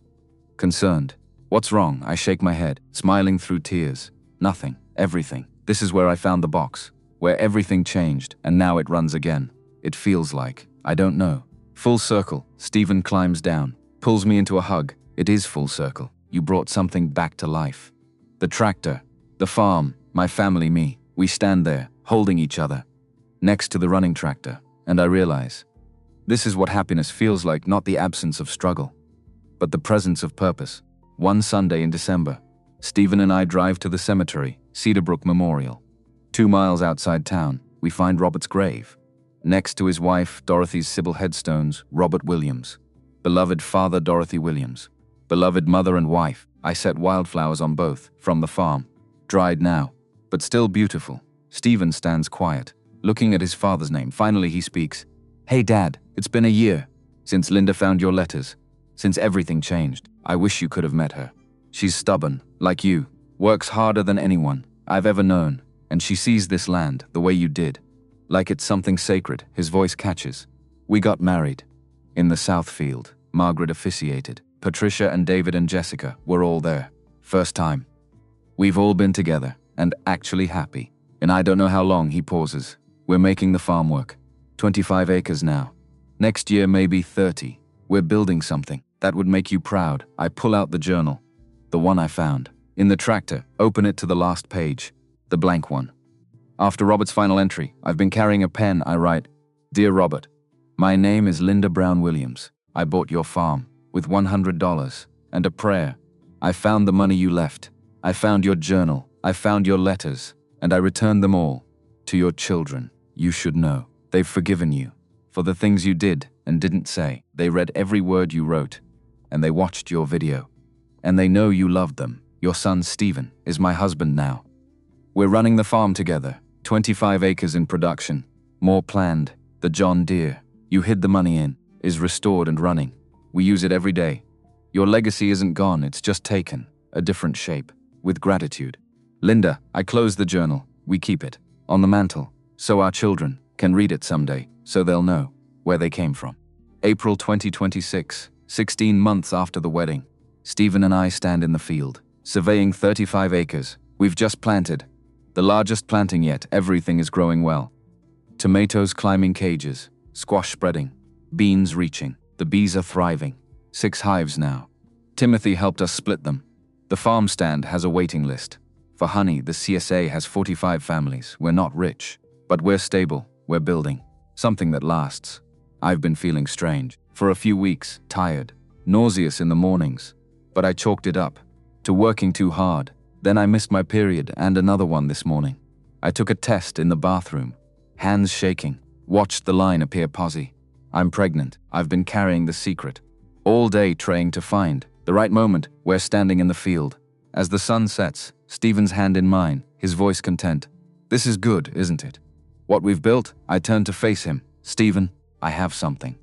concerned. What's wrong? I shake my head, smiling through tears. Nothing. Everything. This is where I found the box, where everything changed, and now it runs again. It feels like, I don't know. Full circle. Stephen climbs down, pulls me into a hug. It is full circle. You brought something back to life. The tractor, the farm, my family, me. We stand there, holding each other, next to the running tractor, and I realize, this is what happiness feels like, not the absence of struggle, but the presence of purpose. One Sunday in December, Stephen and I drive to the cemetery, Cedarbrook Memorial. 2 miles outside town, we find Robert's grave. Next to his wife, Dorothy's Sybil headstones, Robert Williams. Beloved father, Dorothy Williams. Beloved mother and wife. I set wildflowers on both, from the farm. Dried now, but still beautiful. Stephen stands quiet, looking at his father's name. Finally he speaks. Hey Dad, it's been a year since Linda found your letters, since everything changed. I wish you could have met her. She's stubborn, like you, works harder than anyone I've ever known, and she sees this land the way you did, like it's something sacred. His voice catches. We got married in the South Field. Margaret officiated. Patricia and David and Jessica were all there. First time. We've all been together, and actually happy. And I don't know how long," he pauses. "We're making the farm work. 25 acres now. Next year maybe 30. We're building something that would make you proud." I pull out the journal. The one I found. In the tractor, open it to the last page. The blank one. After Robert's final entry, I've been carrying a pen. I write, "Dear Robert, my name is Linda Brown Williams. I bought your farm with $100 and a prayer. I found the money you left. I found your journal. I found your letters, and I returned them all to your children. You should know. They've forgiven you for the things you did and didn't say. They read every word you wrote, and they watched your video. And they know you loved them. Your son Stephen is my husband now. We're running the farm together. 25 acres in production. More planned. The John Deere you hid the money in is restored and running. We use it every day. Your legacy isn't gone, it's just taken a different shape. With gratitude. Linda." I close the journal. We keep it on the mantle, so our children can read it someday, so they'll know where they came from. April 2026, 16 months after the wedding. Stephen and I stand in the field, surveying 35 acres. We've just planted. The largest planting yet. Everything is growing well. Tomatoes climbing cages, squash spreading, beans reaching. The bees are thriving. 6 hives now. Timothy helped us split them. The farm stand has a waiting list. For honey, the CSA has 45 families. We're not rich, but we're stable. We're building something that lasts. I've been feeling strange for a few weeks, tired, nauseous in the mornings, but I chalked it up to working too hard. Then I missed my period and another one this morning. I took a test in the bathroom, hands shaking, watched the line appear posy. I'm pregnant. I've been carrying the secret all day, trying to find the right moment. We're standing in the field. As the sun sets, Stephen's hand in mine, his voice content. "This is good, isn't it? What we've built?" I turn to face him. "Stephen, I have something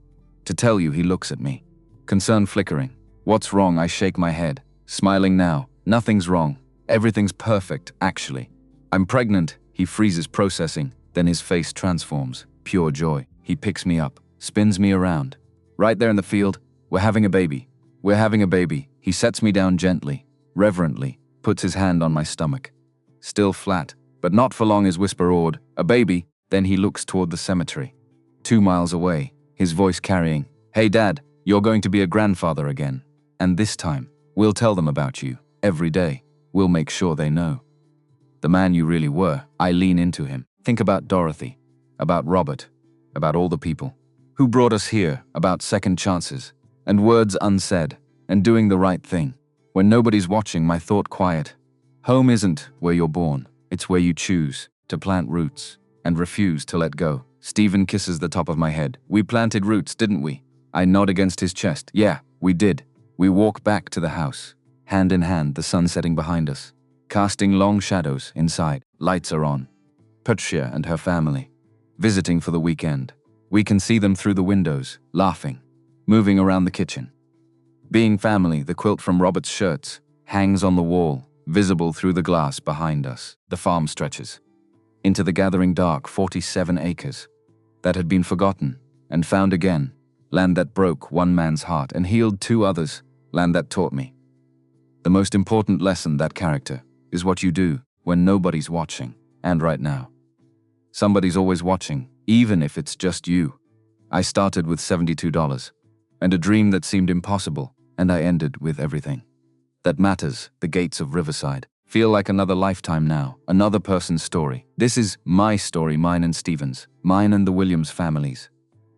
to tell you." He looks at me, concern flickering. "What's wrong?" I shake my head, smiling now. "Nothing's wrong. Everything's perfect, actually. I'm pregnant." He freezes, processing, then his face transforms. Pure joy. He picks me up, spins me around. "Right there in the field, we're having a baby. We're having a baby." He sets me down gently, reverently, puts his hand on my stomach. Still flat, but not for long. His whisper awed, "A baby?" Then he looks toward the cemetery. 2 miles away, his voice carrying, "Hey Dad, you're going to be a grandfather again. And this time, we'll tell them about you. Every day, we'll make sure they know. The man you really were." I lean into him. Think about Dorothy, about Robert, about all the people who brought us here, about second chances, and words unsaid, and doing the right thing. When nobody's watching, my thought quiet. Home isn't where you're born, it's where you choose to plant roots and refuse to let go. Stephen kisses the top of my head. "We planted roots, didn't we?" I nod against his chest. "Yeah, we did." We walk back to the house, hand in hand, the sun setting behind us, casting long shadows inside. Lights are on. Patricia and her family, visiting for the weekend. We can see them through the windows, laughing, moving around the kitchen. Being family, the quilt from Robert's shirts hangs on the wall, visible through the glass behind us. The farm stretches into the gathering dark. 47 acres that had been forgotten and found again. Land that broke one man's heart and healed 2 others. Land that taught me the most important lesson: that character is what you do when nobody's watching. And right now, somebody's always watching, even if it's just you. I started with $72 and a dream that seemed impossible, and I ended with everything that matters. The gates of Riverside feel like another lifetime now, another person's story. This is my story, mine and Stephen's, mine and the Williams families,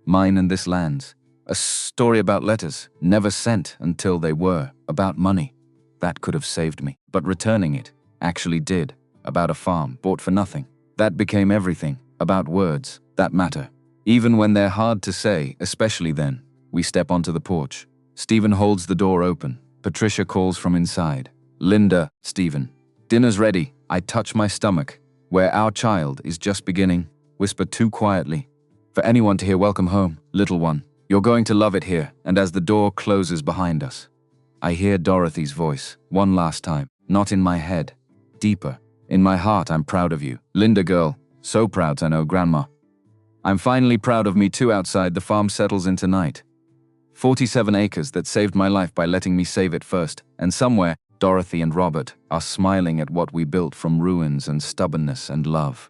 mine and this land's. A story about letters never sent until they were, about money that could have saved me, but returning it actually did, about a farm bought for nothing that became everything, about words that matter, even when they're hard to say, especially then. We step onto the porch. Stephen holds the door open. Patricia calls from inside. "Linda, Stephen, dinner's ready." I touch my stomach, where our child is just beginning, whisper too quietly for anyone to hear. "Welcome home, little one. You're going to love it here." And as the door closes behind us, I hear Dorothy's voice one last time, not in my head, deeper in my heart. "I'm proud of you, Linda girl. So proud. I know, Grandma. I'm finally proud of me too." Outside, the farm settles into night. 47 acres that saved my life by letting me save it first, and somewhere Dorothy and Robert are smiling at what we built from ruins and stubbornness and love.